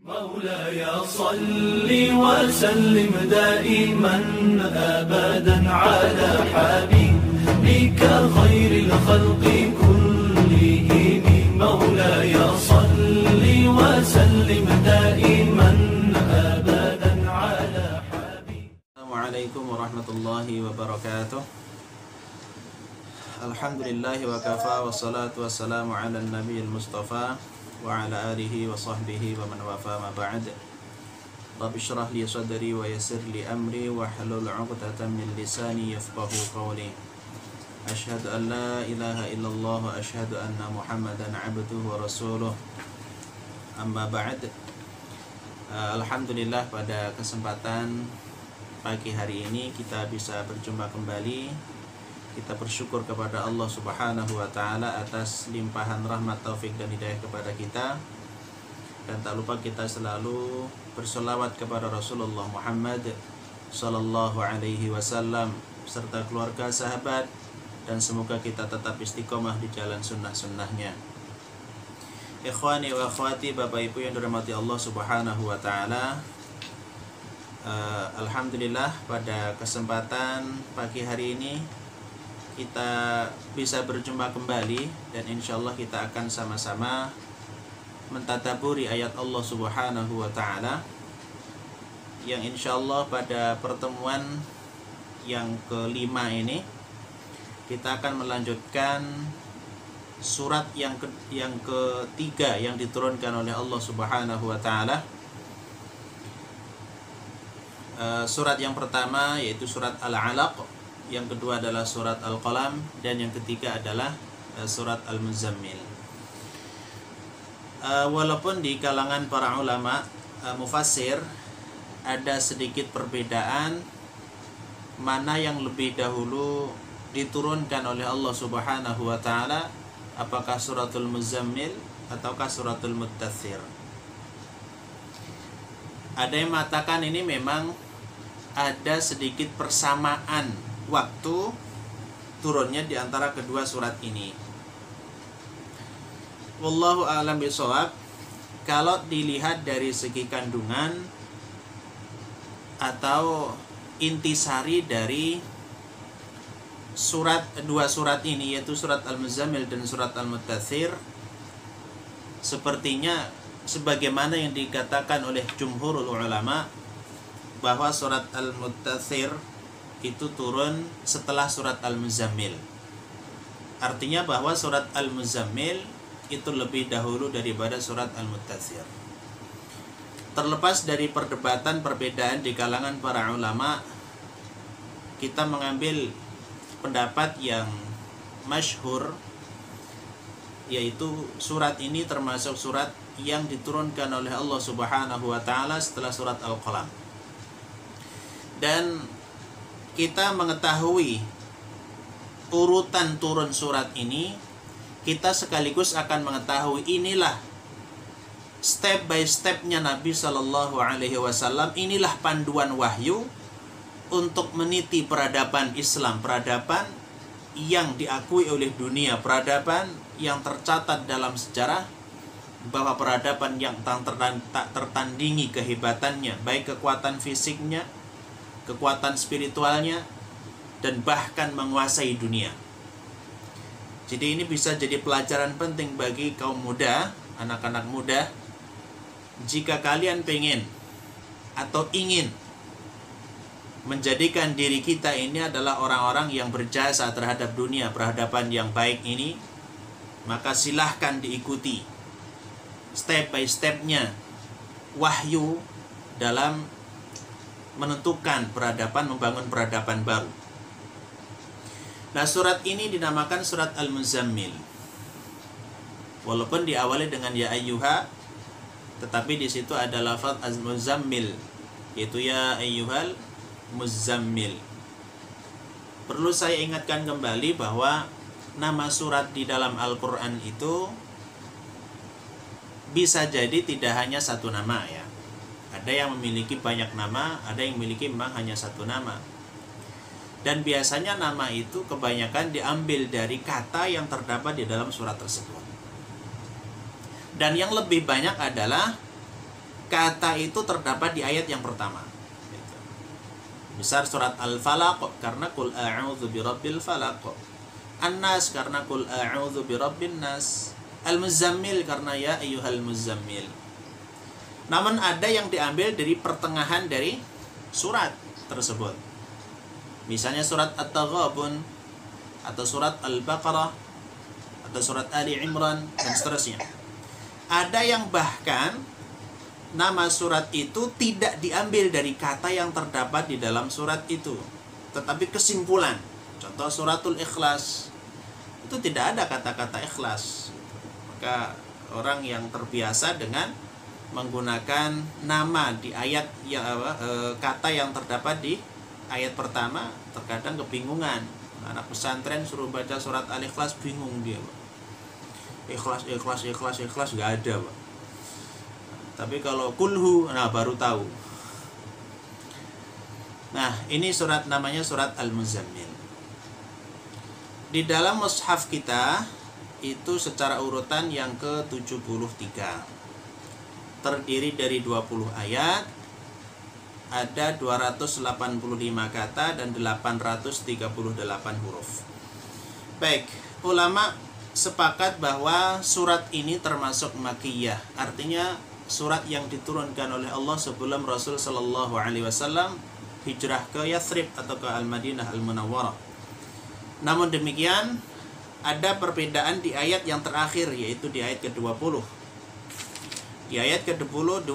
مولاي صل وسلم دائما أبدا على حبيبك خير الخلق كلهم. مولاي صل وسلم دائما أبدا على حبيبك. السلام عليكم ورحمة الله وبركاته. الحمد لله وكفى والصلاة والسلام على النبي المصطفى وعلى آله وصحبه ومن وافى ما بعد. رب اشرح لي صدري ويسر لي أمري واحلل عقدة من لساني يفقهوا قولي. أشهد أن لا إله إلا الله وأشهد أن محمدا عبده ورسوله. Amma ba'd. Alhamdulillah, pada kesempatan pagi hari ini kita bisa berjumpa kembali. Kita bersyukur kepada Allah Subhanahu wa Ta'ala atas limpahan rahmat, taufik dan hidayah kepada kita. Dan tak lupa kita selalu berselawat kepada Rasulullah Muhammad Sallallahu Alaihi Wasallam serta keluarga, sahabat, dan semoga kita tetap istiqomah di jalan sunnah-sunnahnya. Ikhwani wa akhwati, Bapak Ibu yang dirahmati Allah Subhanahu wa Ta'ala, alhamdulillah pada kesempatan pagi hari ini kita bisa berjumpa kembali, dan insya Allah kita akan sama-sama mentadaburi ayat Allah Subhanahu wa Ta'ala, yang insya Allah pada pertemuan yang kelima ini kita akan melanjutkan surat yang ketiga yang diturunkan oleh Allah Subhanahu wa Ta'ala. Surat yang pertama yaitu surat Al-Alaq, yang kedua adalah surat Al-Qalam, dan yang ketiga adalah surat Al-Muzammil. Walaupun di kalangan para ulama mufassir ada sedikit perbedaan mana yang lebih dahulu diturunkan oleh Allah Subhanahu wa Ta'ala, apakah suratul Muzammil ataukah suratul Muddathir. Ada yang mengatakan ini memang ada sedikit persamaan waktu turunnya di antara kedua surat ini. Wallahu a'lam bishawab. Kalau dilihat dari segi kandungan atau intisari dari dua surat ini, yaitu surat Al-Muzammil dan surat Al-Muddathir, sepertinya sebagaimana yang dikatakan oleh jumhurul ulama bahwa surat Al-Muddathir itu turun setelah surat Al-Muzammil. Artinya bahwa surat Al-Muzammil itu lebih dahulu daripada surat Al-Muddathir. Terlepas dari perdebatan perbedaan di kalangan para ulama, kita mengambil pendapat yang masyhur, yaitu surat ini termasuk surat yang diturunkan oleh Allah Subhanahu wa Ta'ala setelah surat Al-Qalam. Dan kita mengetahui urutan turun surat ini, kita sekaligus akan mengetahui inilah step by stepnya Nabi Sallallahu Alaihi Wasallam. Inilah panduan wahyu untuk meniti peradaban Islam, peradaban yang diakui oleh dunia, peradaban yang tercatat dalam sejarah, bahwa peradaban yang tak tertandingi kehebatannya, baik kekuatan fisiknya, kekuatan spiritualnya, dan bahkan menguasai dunia. Jadi ini bisa jadi pelajaran penting bagi kaum muda, anak-anak muda. Jika kalian pengen atau ingin menjadikan diri kita ini adalah orang-orang yang berjasa terhadap dunia, peradaban yang baik ini, maka silahkan diikuti step by stepnya wahyu dalam menentukan peradaban, membangun peradaban baru. Nah, surat ini dinamakan surat Al-Muzammil. Walaupun diawali dengan ya ayyuha, tetapi di situ ada lafaz Al-Muzammil, yaitu ya ayyuhal Muzammil. Perlu saya ingatkan kembali bahwa nama surat di dalam Al-Quran itu bisa jadi tidak hanya satu nama, ya. Ada yang memiliki banyak nama, ada yang memiliki memang hanya satu nama. Dan biasanya nama itu kebanyakan diambil dari kata yang terdapat di dalam surat tersebut. Dan yang lebih banyak adalah kata itu terdapat di ayat yang pertama. Gitu. Misal surat Al-Falaq karena qul a'udzu birabbil falaq. An-Nas karena qul a'udzu birabbin nas. Al-Muzammil karena ya ayyuhal muzammil. Namun ada yang diambil dari pertengahan dari surat tersebut. Misalnya surat At-Taghabun atau surat Al-Baqarah atau surat Ali Imran dan seterusnya. Ada yang bahkan nama surat itu tidak diambil dari kata yang terdapat di dalam surat itu, tetapi kesimpulan. Contoh suratul Ikhlas, itu tidak ada kata-kata ikhlas. Maka orang yang terbiasa dengan menggunakan nama di ayat kata yang terdapat di ayat pertama terkadang kebingungan. Anak pesantren suruh baca surat Al-Ikhlas bingung dia, Pak. Ikhlas nggak ada, Pak. Tapi kalau kulhu, nah baru tahu. Nah, ini surat namanya surat Al-Muzammil. Di dalam mushaf kita itu secara urutan yang ke-73. Terdiri dari 20 ayat, ada 285 kata dan 838 huruf. Baik, ulama sepakat bahwa surat ini termasuk Makkiyah, artinya surat yang diturunkan oleh Allah sebelum Rasul sallallahu alaihi wasallam hijrah ke Yathrib atau ke Al-Madinah Al-Munawwarah. Namun demikian, ada perbedaan di ayat yang terakhir, yaitu di ayat ke-20. Di ayat ke-20,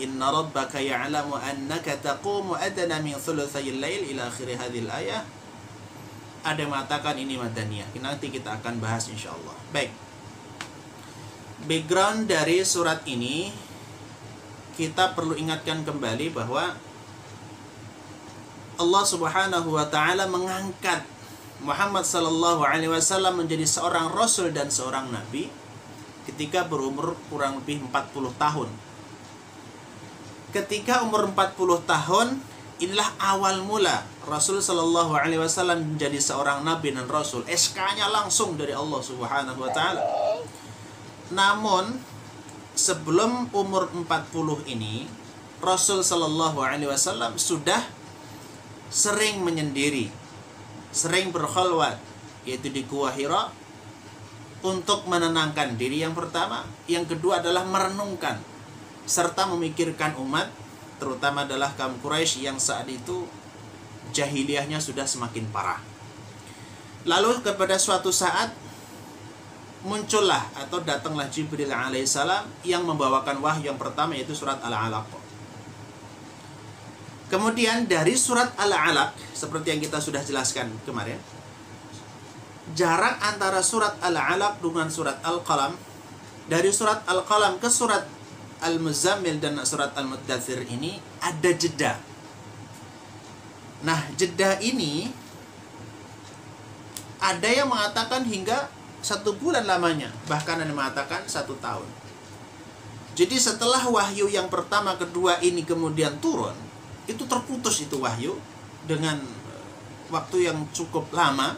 inna rabbaka ya'lamu annaka taqumu adna min thulutsayil lail ila akhir hadhil ayah. Ada yang mengatakan ini madaniyah. Nanti kita akan bahas insyaallah. Baik. Background dari surat ini kita perlu ingatkan kembali bahwa Allah Subhanahu wa taala mengangkat Muhammad sallallahu alaihi wasallam menjadi seorang rasul dan seorang nabi ketika berumur kurang lebih 40 tahun. Ketika umur 40 tahun, inilah awal mula Rasul sallallahu alaihi wasallam menjadi seorang nabi dan rasul. SK-nya langsung dari Allah Subhanahu wa taala. Namun sebelum umur 40 ini, Rasul sallallahu alaihi wasallam sudah sering menyendiri, sering berkhalwat, yaitu di Gua Hira, untuk menenangkan diri yang pertama. Yang kedua adalah merenungkan serta memikirkan umat, terutama adalah kaum Quraisy yang saat itu jahiliyahnya sudah semakin parah. Lalu kepada suatu saat muncullah atau datanglah Jibril alaihissalam yang membawakan wahyu yang pertama, yaitu surat Al-Alaq. Kemudian dari surat Al-Alaq, seperti yang kita sudah jelaskan kemarin, jarak antara surat Al-Alaq dengan surat Al-Qalam, dari surat Al-Qalam ke surat Al-Muzammil dan surat Al-Muddathir ini ada jeda. Nah, jeda ini ada yang mengatakan hingga 1 bulan lamanya, bahkan ada yang mengatakan 1 tahun. Jadi setelah wahyu yang pertama, kedua ini kemudian turun, itu terputus itu wahyu dengan waktu yang cukup lama.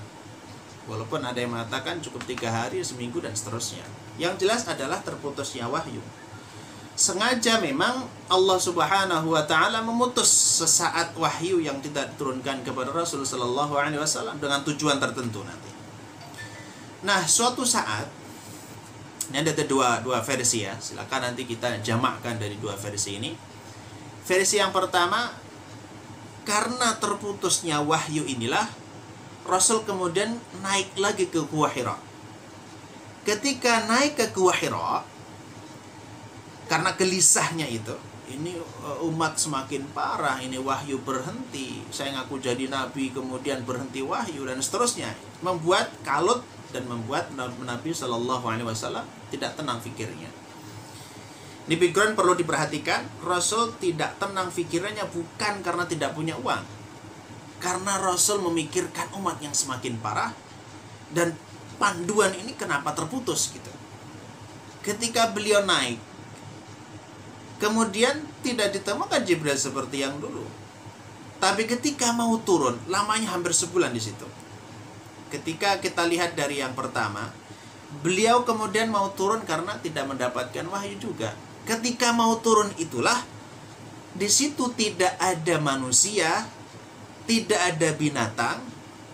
Walaupun ada yang mengatakan cukup 3 hari, seminggu, dan seterusnya. Yang jelas adalah terputusnya wahyu. Sengaja memang Allah Subhanahu wa ta'ala memutus sesaat wahyu yang tidak diturunkan kepada Rasul sallallahu alaihi wasallam dengan tujuan tertentu nanti. Nah, suatu saat, ini ada dua versi ya. Silakan nanti kita jamakkan dari 2 versi ini. Versi yang pertama, karena terputusnya wahyu inilah Rasul kemudian naik lagi ke Gua Hira. Ketika naik ke Gua Hira, karena gelisahnya itu, ini umat semakin parah, ini wahyu berhenti, saya ngaku jadi nabi kemudian berhenti wahyu dan seterusnya, membuat kalut dan membuat Nabi Shallallahu Alaihi Wasallam tidak tenang fikirnya. Di background perlu diperhatikan, Rasul tidak tenang fikirnya bukan karena tidak punya uang, karena Rasul memikirkan umat yang semakin parah dan panduan ini kenapa terputus gitu. Ketika beliau naik, kemudian tidak ditemukan Jibril seperti yang dulu. Tapi ketika mau turun, lamanya hampir sebulan di situ. Ketika kita lihat dari yang pertama, beliau kemudian mau turun karena tidak mendapatkan wahyu juga. Ketika mau turun itulah, di situ tidak ada manusia, tidak ada binatang,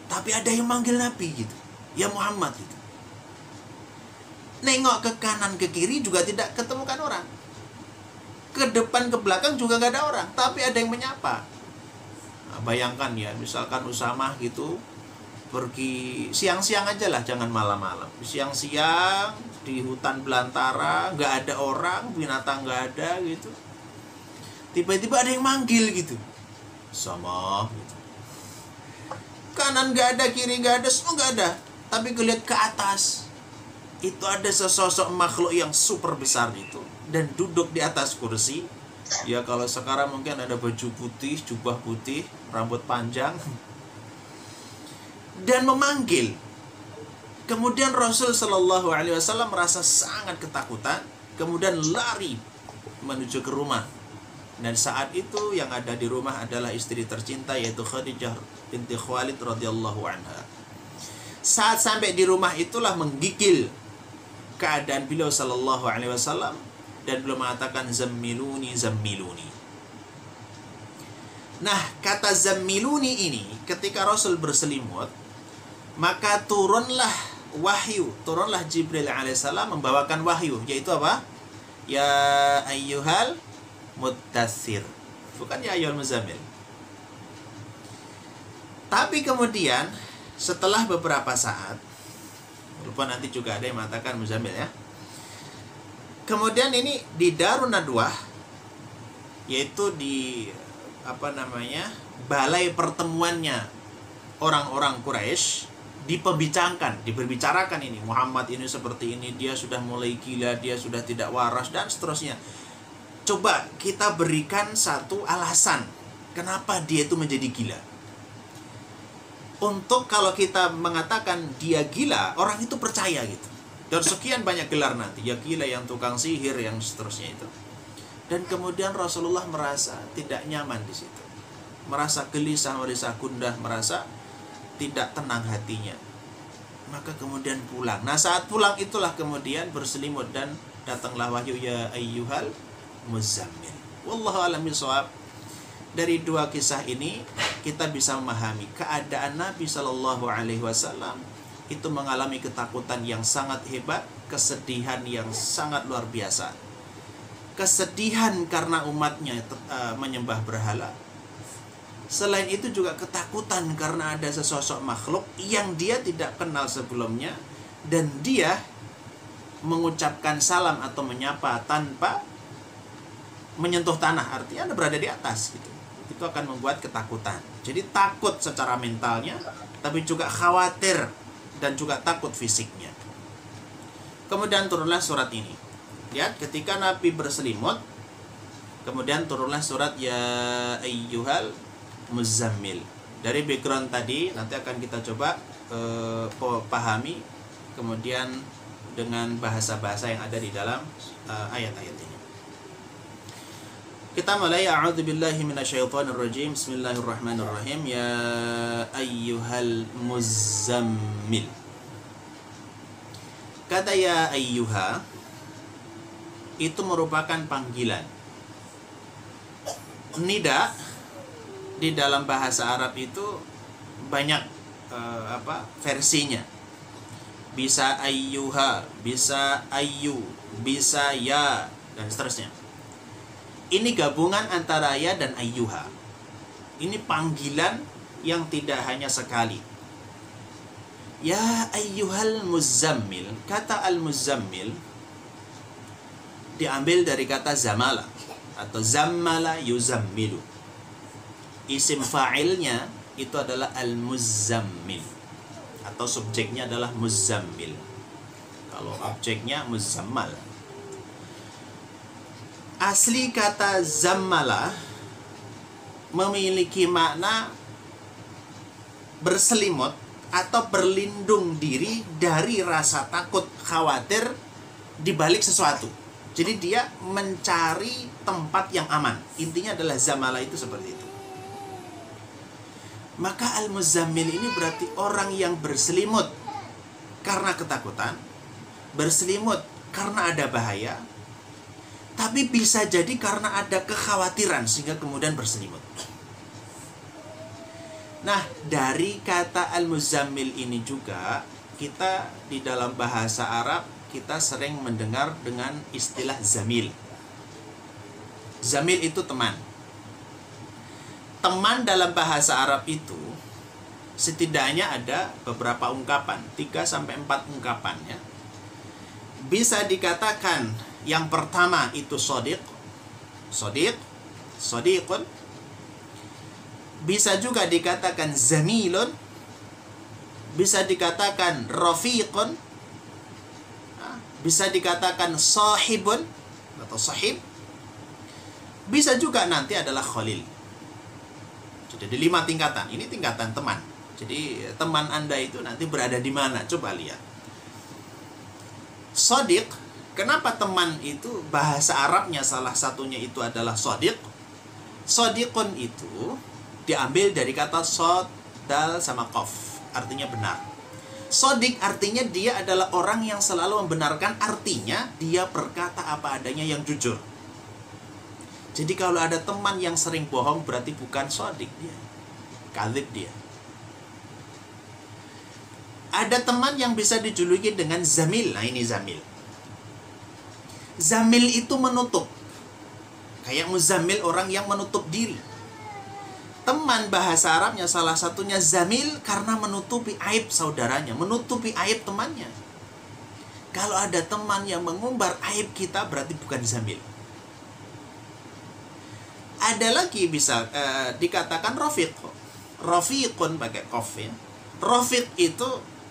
tapi ada yang manggil Nabi gitu. Ya Muhammad gitu. Nengok ke kanan ke kiri juga tidak ketemukan orang. Ke depan ke belakang juga gak ada orang, tapi ada yang menyapa. Nah, bayangkan ya, misalkan Usamah gitu pergi siang-siang aja lah, jangan malam-malam. Siang-siang di hutan belantara, gak ada orang, binatang gak ada gitu. Tiba-tiba ada yang manggil gitu. Sama gitu. Kanan gak ada, kiri gak ada, semua gak ada. Tapi kelihat ke atas, itu ada sesosok makhluk yang super besar itu, dan duduk di atas kursi. Ya kalau sekarang mungkin ada baju putih, jubah putih, rambut panjang, dan memanggil. Kemudian Rasul Shallallahu Alaihi Wasallam merasa sangat ketakutan, kemudian lari menuju ke rumah. Dan saat itu yang ada di rumah adalah istri tercinta, yaitu Khadijah binti Khuwailid radhiyallahu anha. Saat sampai di rumah itulah menggigil keadaan beliau sallallahu alaihi wasallam, dan beliau mengatakan zammiluni zammiluni. Nah, kata zammiluni ini ketika Rasul berselimut, maka turunlah wahyu, turunlah Jibril alaihissalam membawakan wahyu, yaitu apa? Ya ayyuhal muttatsir, bukan ya ayyuhal muzammil. Tapi kemudian setelah beberapa saat, lupa nanti juga ada yang mengatakan muzammil ya. Kemudian ini di Darun Nadwah, yaitu di balai pertemuannya orang-orang Quraisy, diperbicarakan ini, Muhammad ini seperti ini, dia sudah mulai gila, dia sudah tidak waras dan seterusnya. Coba kita berikan satu alasan kenapa dia itu menjadi gila. Untuk kalau kita mengatakan dia gila, orang itu percaya gitu. Dan sekian banyak gelar nanti, ya gila yang tukang sihir, yang seterusnya itu. Dan kemudian Rasulullah merasa tidak nyaman di situ. Merasa gelisah, merasa gundah, merasa tidak tenang hatinya. Maka kemudian pulang. Nah, saat pulang itulah kemudian berselimut dan datanglah wahyu ya ayyuhal muzammil. Wallahu a'lam bishawab. Dari dua kisah ini kita bisa memahami keadaan Nabi Shallallahu Alaihi Wasallam itu mengalami ketakutan yang sangat hebat, kesedihan yang sangat luar biasa, kesedihan karena umatnya menyembah berhala. Selain itu juga ketakutan karena ada sesosok makhluk yang dia tidak kenal sebelumnya, dan dia mengucapkan salam atau menyapa tanpa menyentuh tanah, artinya Anda berada di atas gitu. Itu akan membuat ketakutan. Jadi takut secara mentalnya, tapi juga khawatir dan juga takut fisiknya. Kemudian turunlah surat ini. Lihat, ketika Nabi berselimut, kemudian turunlah surat ya ayyuhal muzammil. Dari background tadi nanti akan kita coba pahami kemudian dengan bahasa-bahasa yang ada di dalam ayat-ayat ini. Kita mulai. A'udzubillahi minasyaitonirrajim. Bismillahirrahmanirrahim. Ya ayyuhal muzammil. Kata ya ayyuha itu merupakan panggilan. Nida di dalam bahasa Arab itu banyak versinya. Bisa ayyuha, bisa ayyu, bisa ya, dan seterusnya. Ini gabungan antara ya dan ayyuha. Ini panggilan yang tidak hanya sekali. Ya ayyuhal muzammil. Kata al-muzammil diambil dari kata zamala atau zammala yuzammilu. Isim fa'ilnya itu adalah al-muzammil, atau subjeknya adalah muzammil. Kalau objeknya muzammal. Asli kata zammala memiliki makna berselimut atau berlindung diri dari rasa takut, khawatir di balik sesuatu. Jadi dia mencari tempat yang aman. Intinya adalah zammala itu seperti itu. Maka al-muzammil ini berarti orang yang berselimut karena ketakutan, berselimut karena ada bahaya, Tapi bisa jadi karena ada kekhawatiran sehingga kemudian berselimut. Nah, dari kata al-muzammil ini juga kita di dalam bahasa Arab kita sering mendengar dengan istilah zamil. Zamil itu teman. Teman dalam bahasa Arab itu setidaknya ada beberapa ungkapan, 3-4 ungkapan ya. Bisa dikatakan yang pertama itu sodiq, sodiqun. Bisa juga dikatakan zamilun. Bisa dikatakan rafiqun. Bisa dikatakan sahibun atau sahib. Bisa juga nanti adalah khalil. Jadi 5 tingkatan. Ini tingkatan teman. Jadi teman Anda itu nanti berada di mana? Coba lihat. Sodiq, kenapa teman itu bahasa Arabnya salah satunya itu adalah sodiq? Sodiqun itu diambil dari kata sod, dal, sama qaf. Artinya benar. Sodiq artinya dia adalah orang yang selalu membenarkan, artinya dia berkata apa adanya yang jujur. Jadi kalau ada teman yang sering bohong berarti bukan sodiq dia. Kadzib dia. Ada teman yang bisa dijuluki dengan zamil. Nah ini zamil. Zamil itu menutup. Kayak muzammil, orang yang menutup diri. Teman bahasa Arabnya salah satunya zamil karena menutupi aib saudaranya, menutupi aib temannya. Kalau ada teman yang mengumbar aib kita berarti bukan zamil. Ada lagi bisa dikatakan rafiq. Rafiqun pakai qaf ya. Rafiq itu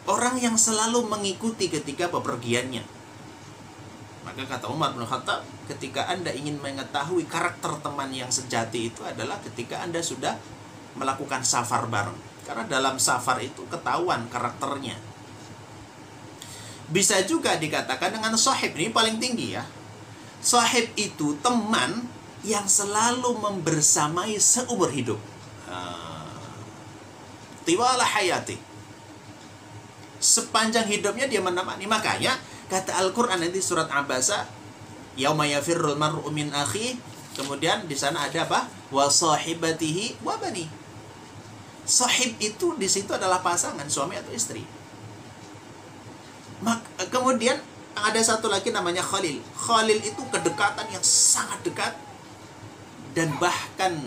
orang yang selalu mengikuti ketika bepergiannya. Maka kata Umar bin Khattab, ketika Anda ingin mengetahui karakter teman yang sejati itu adalah ketika Anda sudah melakukan safar bareng. Karena dalam safar itu ketahuan karakternya. Bisa juga dikatakan dengan sahib. Ini paling tinggi ya. Sahib itu teman yang selalu membersamai seumur hidup. Tiwala hayati. Sepanjang hidupnya dia menemani. Makanya kata Al-Quran nanti surat Abasa, yauma yafirrul mar'u min akhi. Kemudian di sana ada apa? Wa sahibatihi wa bani. Sahib itu di situ adalah pasangan, suami atau istri. Kemudian ada satu lagi namanya khalil. Khalil itu kedekatan yang sangat dekat. Dan bahkan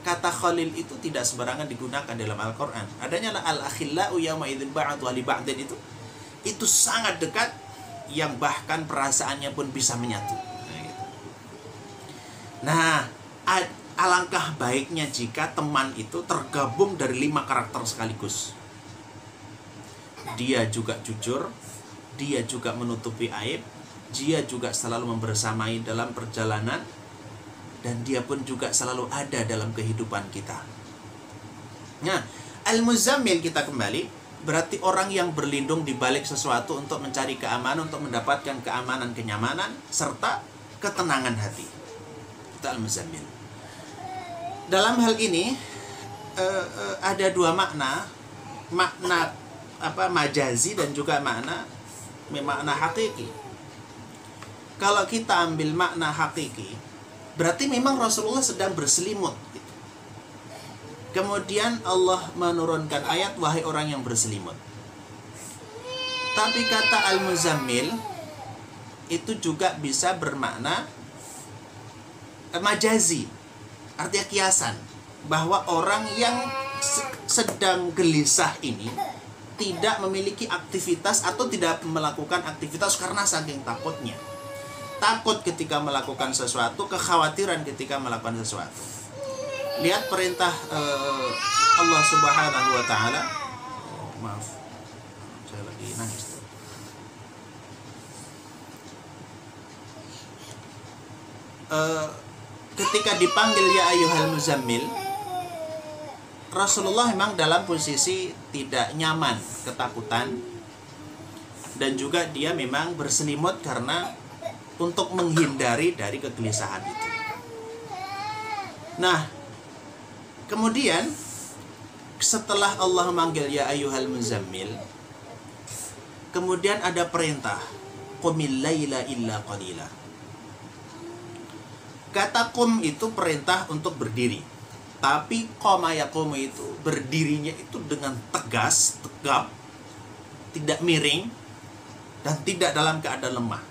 kata khalil itu tidak sembarangan digunakan dalam Al-Quran. Adanya al-akhillau yawma idzin ba'du li ba'din itu sangat dekat, yang bahkan perasaannya pun bisa menyatu. Nah, alangkah baiknya jika teman itu tergabung dari 5 karakter sekaligus. Dia juga jujur, dia juga menutupi aib, dia juga selalu membersamai dalam perjalanan, dan dia pun juga selalu ada dalam kehidupan kita. Nah, al-muzammil kita kembali, berarti orang yang berlindung di balik sesuatu untuk mencari keamanan, untuk mendapatkan keamanan, kenyamanan, serta ketenangan hati. Itu al-muzammil. Dalam hal ini ada 2 makna majazi dan juga makna hakiki. Kalau kita ambil makna hakiki, berarti memang Rasulullah sedang berselimut. Kemudian Allah menurunkan ayat, wahai orang yang berselimut. Tapi kata al-muzammil itu juga bisa bermakna majazi, artinya kiasan, bahwa orang yang sedang gelisah ini tidak memiliki aktivitas atau tidak melakukan aktivitas karena saking takutnya. Takut ketika melakukan sesuatu, kekhawatiran ketika melakukan sesuatu. Lihat perintah Allah Subhanahu wa Ta'ala. Maaf, saya lagi nangis. Ketika dipanggil ya ayyuhal muzammil, Rasulullah memang dalam posisi tidak nyaman, ketakutan, dan juga dia memang berselimut karena untuk menghindari dari kegelisahan itu. Nah, kemudian setelah Allah memanggil ya ayyuhal muzammil, kemudian ada perintah, qumil laila illa qalila. Kata kum itu perintah untuk berdiri. Tapi qama yaqumu itu berdirinya itu dengan tegas, tegap, tidak miring, dan tidak dalam keadaan lemah.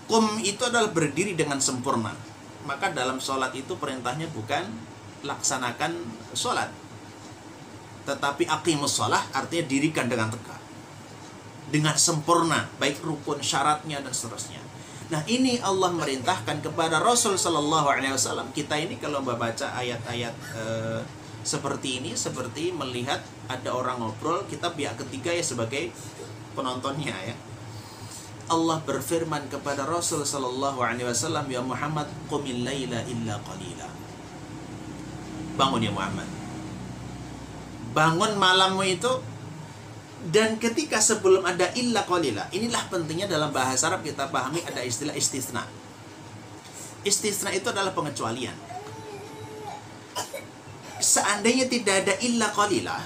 Kum itu adalah berdiri dengan sempurna. Maka dalam sholat itu perintahnya bukan laksanakan sholat, tetapi aqimus sholah, artinya dirikan dengan tegak, dengan sempurna, baik rukun, syaratnya, dan seterusnya. Nah, ini Allah merintahkan kepada Rasul Sallallahu Alaihi Wasallam. Kita ini kalau membaca ayat-ayat seperti ini, seperti melihat ada orang ngobrol, kita pihak ketiga ya sebagai penontonnya ya. Allah berfirman kepada Rasul Sallallahu Alaihi Wasallam, ya Muhammad, qumil laila illa qalila. Bangun ya Muhammad, bangun malammu itu. Dan ketika sebelum ada illa qalila, inilah pentingnya dalam bahasa Arab kita pahami ada istilah istisna. Istisna itu adalah pengecualian. Seandainya tidak ada illa qalila,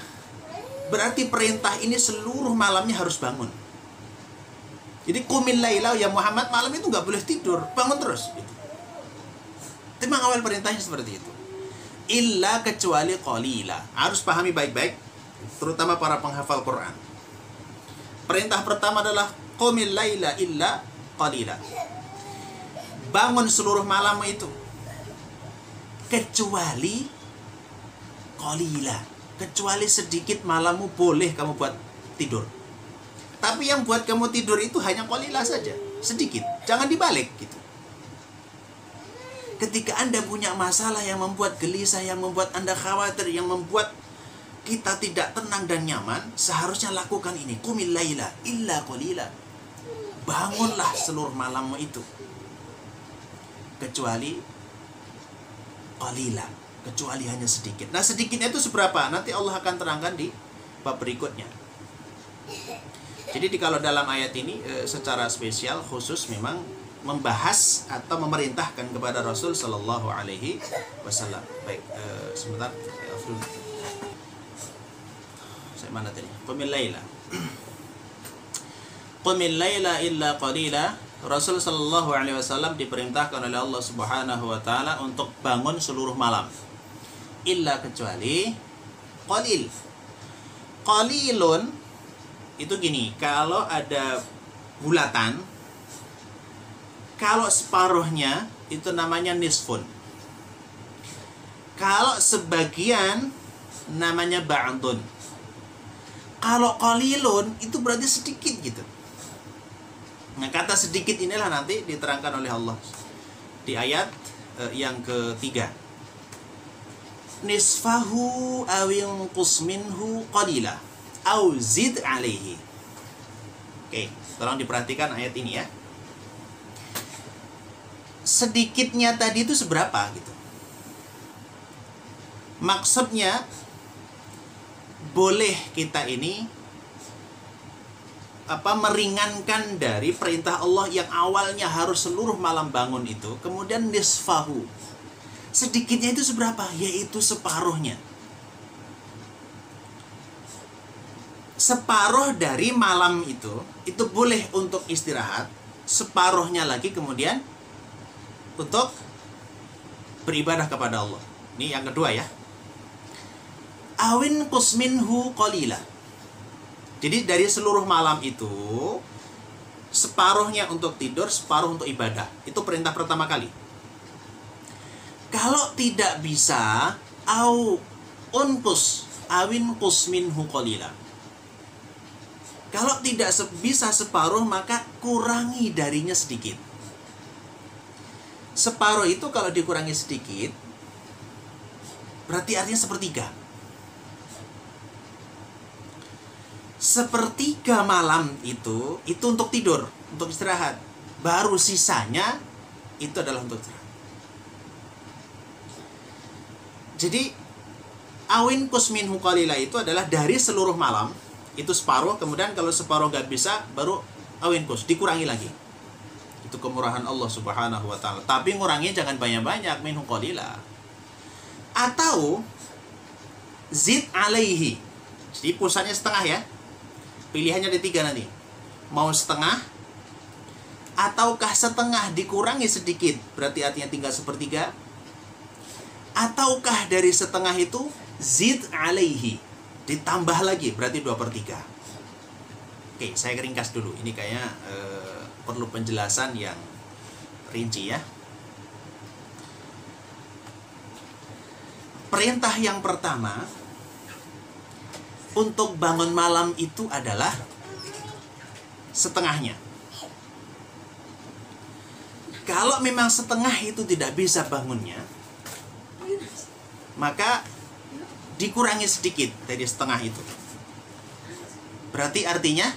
berarti perintah ini seluruh malamnya harus bangun. Jadi qumil laila ya Muhammad, malam itu nggak boleh tidur, bangun terus gitu. Itu memang awal perintahnya seperti itu. Illa kecuali qalila. Harus pahami baik-baik, terutama para penghafal Quran. Perintah pertama adalah qumil laila illa qalila. Bangun seluruh malam itu kecuali qalila. Kecuali sedikit malammu boleh kamu buat tidur. Tapi yang buat kamu tidur itu hanya qalila saja, sedikit. Jangan dibalik gitu. Ketika Anda punya masalah yang membuat gelisah, yang membuat Anda khawatir, yang membuat kita tidak tenang dan nyaman, seharusnya lakukan ini. Qumil laila illa qalila. Bangunlah seluruh malammu itu kecuali qalila, kecuali hanya sedikit. Nah, sedikitnya itu seberapa? Nanti Allah akan terangkan di bab berikutnya. Jadi kalau dalam ayat ini secara spesial khusus memang membahas atau memerintahkan kepada Rasul Sallallahu Alaihi Wasallam. Baik, sebentar. Mana tadi? Qumil laila. Qumil laila illa qalila. Rasul sallallahu alaihi wasallam diperintahkan oleh Allah Subhanahu wa taala untuk bangun seluruh malam. Illa kecuali qalil. Qalilun itu gini, kalau ada bulatan, kalau separuhnya itu namanya nisfun. Kalau sebagian namanya ba'dun. Kalau qalilun itu berarti sedikit gitu. Nah, kata sedikit inilah nanti diterangkan oleh Allah di ayat yang ketiga. Nisfahu awin qusminhu qalila au zid alaihi. Oke, tolong diperhatikan ayat ini ya. Sedikitnya tadi itu seberapa gitu. Maksudnya boleh kita ini meringankan dari perintah Allah yang awalnya harus seluruh malam bangun itu, kemudian nisfahu. Sedikitnya itu seberapa? Yaitu separuhnya. Separuh dari malam itu boleh untuk istirahat, separuhnya lagi kemudian untuk beribadah kepada Allah. Ini yang kedua ya. Awin qusminhu qalila. Jadi dari seluruh malam itu separuhnya untuk tidur, separuh untuk ibadah. Itu perintah pertama kali. Kalau tidak bisa, awin qusminhu qalila. Kalau tidak bisa separuh, maka kurangi darinya sedikit. Separuh itu kalau dikurangi sedikit, berarti artinya sepertiga. Sepertiga malam itu untuk tidur, untuk istirahat. Baru sisanya itu adalah untuk istirahat. Jadi awin qusminhu qalila itu adalah dari seluruh malam itu separuh, kemudian kalau separuh nggak bisa baru awin qus, dikurangi lagi. Itu kemurahan Allah Subhanahu wa taala. Tapi ngurangnya jangan banyak-banyak, minhu qalila. Atau zid alaihi. Jadi pusatnya setengah ya. Pilihannya ada 3 nanti. Mau setengah Ataukah setengah dikurangi sedikit, berarti artinya tinggal sepertiga? Ataukah dari setengah itu zid alaihi, ditambah lagi, berarti 2/3. Oke, saya ringkas dulu. Ini kayaknya perlu penjelasan yang rinci ya. Perintah yang pertama untuk bangun malam itu adalah setengahnya. Kalau memang setengah itu tidak bisa bangunnya, maka dikurangi sedikit dari setengah itu. Berarti artinya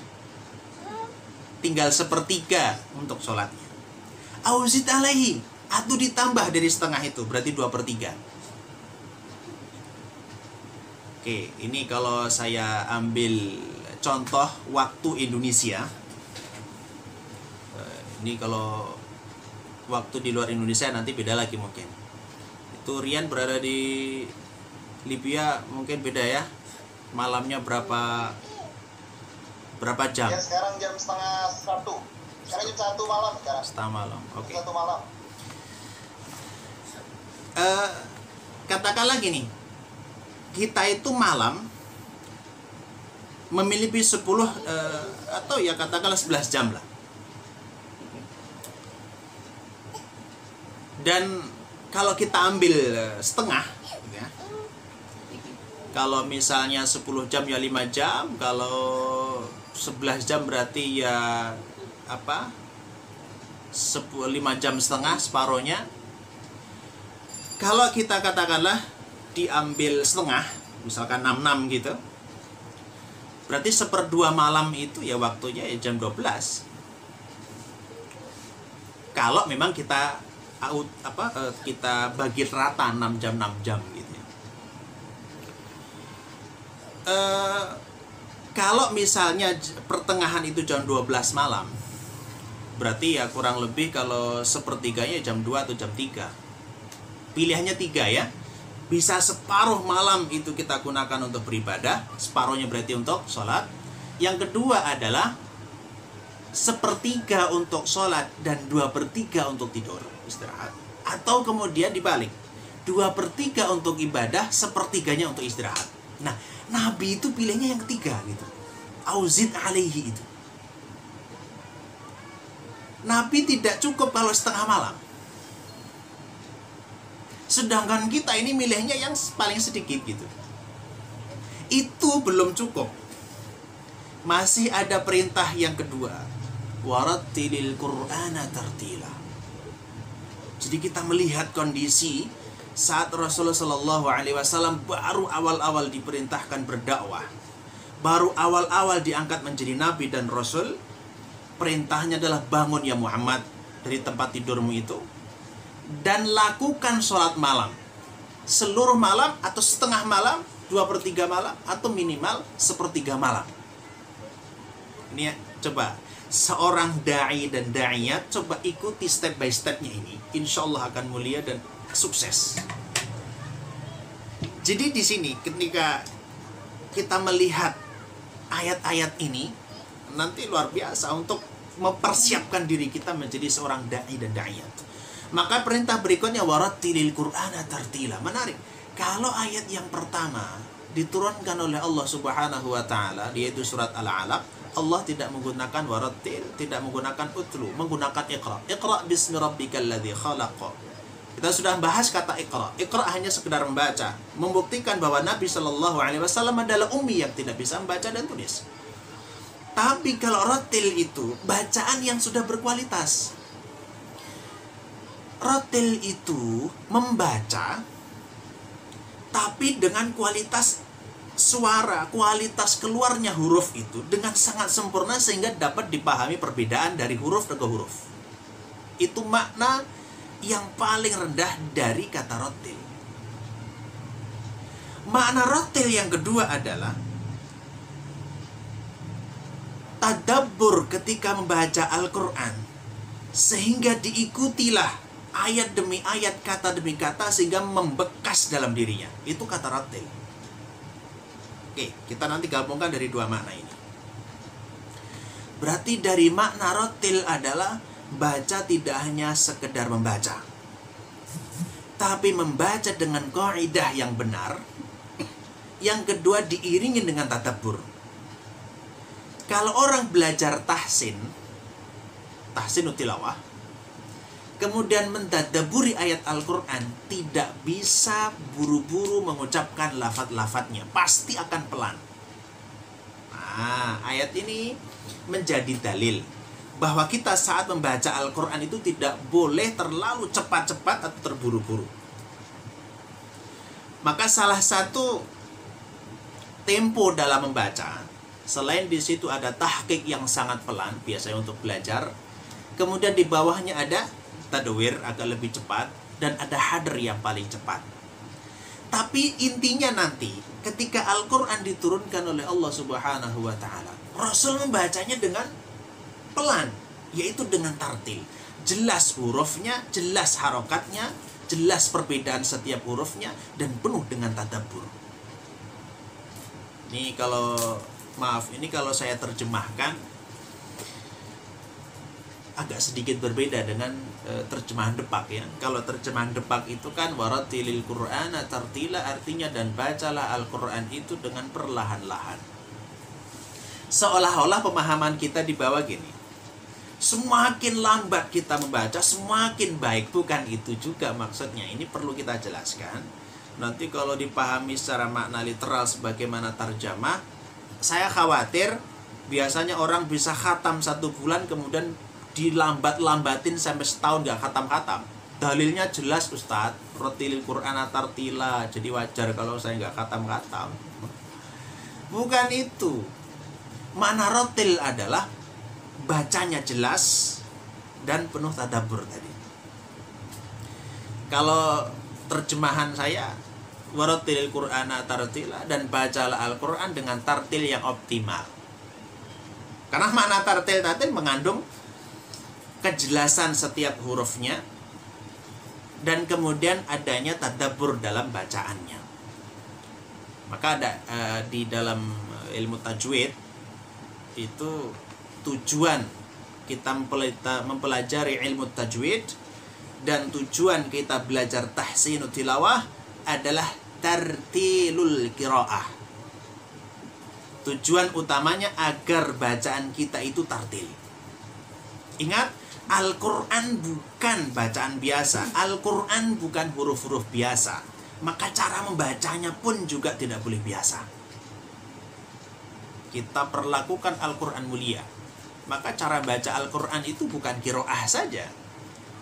tinggal 1/3 untuk sholatnya. Auzid alaihi, atau ditambah dari setengah itu, berarti 2/3. Oke, ini kalau saya ambil contoh waktu Indonesia. Ini kalau waktu di luar Indonesia nanti beda lagi mungkin. Itu Rian berada di Libya mungkin beda ya. Malamnya berapa jam? Ya, sekarang jam 12:30. Sekarang jam 1 malam sekarang. Setengah malam. Oke. 1 malam. Katakanlah gini. Kita itu malam memiliki 10 atau ya katakanlah 11 jam lah. Dan kalau kita ambil setengah ya, kalau misalnya 10 jam ya 5 jam, kalau 11 jam berarti ya 5 jam setengah, separohnya. Kalau kita katakanlah diambil setengah, misalkan 6 gitu, berarti 1/2 malam itu ya waktunya ya jam 12. Kalau memang kita kita bagi rata 6 jam gitu ya. Kalau misalnya pertengahan itu jam 12 malam, berarti ya kurang lebih kalau 1/3-nya jam 2 atau jam 3. Pilihannya 3 ya. Bisa separuh malam itu kita gunakan untuk beribadah, separuhnya berarti untuk sholat. Yang kedua adalah 1/3 untuk sholat dan 2/3 untuk tidur, istirahat. Atau kemudian dibalik, 2/3 untuk ibadah, 1/3-nya untuk istirahat. Nah, Nabi itu pilihnya yang ketiga gitu. Auzid alaihi itu. Nabi tidak cukup kalau setengah malam. Sedangkan kita ini milihnya yang paling sedikit gitu. Itu belum cukup. Masih ada perintah yang kedua. Warattilil Qur'ana tartila. Jadi kita melihat kondisi saat Rasulullah SAW baru awal-awal diperintahkan berdakwah, baru awal-awal diangkat menjadi nabi dan rasul. Perintahnya adalah bangun ya Muhammad dari tempat tidurmu itu dan lakukan sholat malam, seluruh malam atau setengah malam, 2/3 malam, atau minimal 1/3 malam. Ini ya, coba seorang da'i dan da'iyat coba ikuti step by stepnya ini, insya Allah akan mulia dan sukses. Jadi di sini ketika kita melihat ayat-ayat ini, nanti luar biasa untuk mempersiapkan diri kita menjadi seorang da'i dan da'iyat. Maka perintah berikutnya warattilil Qur'ana tartila. Menarik. Kalau ayat yang pertama diturunkan oleh Allah Subhanahu wa taala, yaitu surat Al-Alaq, Allah tidak menggunakan warattil, tidak menggunakan utlu, menggunakan iqra. Iqra bismi rabbikal ladzi khalaq. Kita sudah bahas kata iqra. Iqra hanya sekedar membaca, membuktikan bahwa Nabi Shallallahu alaihi wasallam adalah ummi yang tidak bisa membaca dan tulis. Tapi kalau rattil itu bacaan yang sudah berkualitas. Rattil itu membaca tapi dengan kualitas suara, kualitas keluarnya huruf itu dengan sangat sempurna sehingga dapat dipahami perbedaan dari huruf ke huruf. Itu makna yang paling rendah dari kata rattil. Makna rattil yang kedua adalah tadabbur ketika membaca Al-Quran, sehingga diikutilah ayat demi ayat, kata demi kata, sehingga membekas dalam dirinya. Itu kata rattil. Oke, kita nanti gabungkan dari dua makna ini. Berarti dari makna rattil adalah baca tidak hanya sekedar membaca, tapi membaca dengan kaidah yang benar. Yang kedua, diiringi dengan tadabbur. Kalau orang belajar tahsin tilawah, kemudian mentadabburi ayat Al-Quran, tidak bisa buru-buru mengucapkan lafaz-lafaznya, pasti akan pelan. Nah, ayat ini menjadi dalil bahwa kita saat membaca Al-Quran itu tidak boleh terlalu cepat-cepat atau terburu-buru. Maka salah satu tempo dalam membaca, selain di situ ada tahqiq yang sangat pelan, biasanya untuk belajar, kemudian di bawahnya ada tadwir agak lebih cepat, dan ada hadr yang paling cepat. Tapi intinya nanti ketika Al-Quran diturunkan oleh Allah Subhanahu wa Ta'ala, Rasul membacanya dengan pelan, yaitu dengan tartil. Jelas hurufnya, jelas harokatnya, jelas perbedaan setiap hurufnya, dan penuh dengan tadabbur. Ini kalau saya terjemahkan agak sedikit berbeda dengan terjemahan Depak ya. Kalau terjemahan Depak itu kan waratilil Qur'ana tartila, artinya dan bacalah Al-Qur'an itu dengan perlahan-lahan. Seolah-olah pemahaman kita dibawa gini, semakin lambat kita membaca semakin baik. Bukan itu juga maksudnya. Ini perlu kita jelaskan. Nanti kalau dipahami secara makna literal sebagaimana terjemah, saya khawatir biasanya orang bisa khatam 1 bulan kemudian dilambat-lambatin sampai setahun gak khatam-khatam. Dalilnya jelas Ustadz, rotilil Qur'ana tartila, jadi wajar kalau saya gak khatam-khatam. Bukan itu. Makna rotil adalah bacanya jelas dan penuh tadabbur tadi. Kalau terjemahan saya waratilil Qur'ana tartila, dan bacalah Al-Qur'an dengan tartil yang optimal. Karena makna tartil mengandung kejelasan setiap hurufnya dan kemudian adanya tadabbur dalam bacaannya. Maka ada di dalam ilmu tajwid itu tujuan kita mempelajari ilmu tajwid dan tujuan kita belajar tahsinu tilawah adalah tartilul qiraah. Tujuan utamanya agar bacaan kita itu tartil. Ingat, Al-Quran bukan bacaan biasa, Al-Quran bukan huruf-huruf biasa, maka cara membacanya pun juga tidak boleh biasa. Kita perlakukan Al-Quran mulia, maka cara baca Al-Quran itu bukan qiraah saja,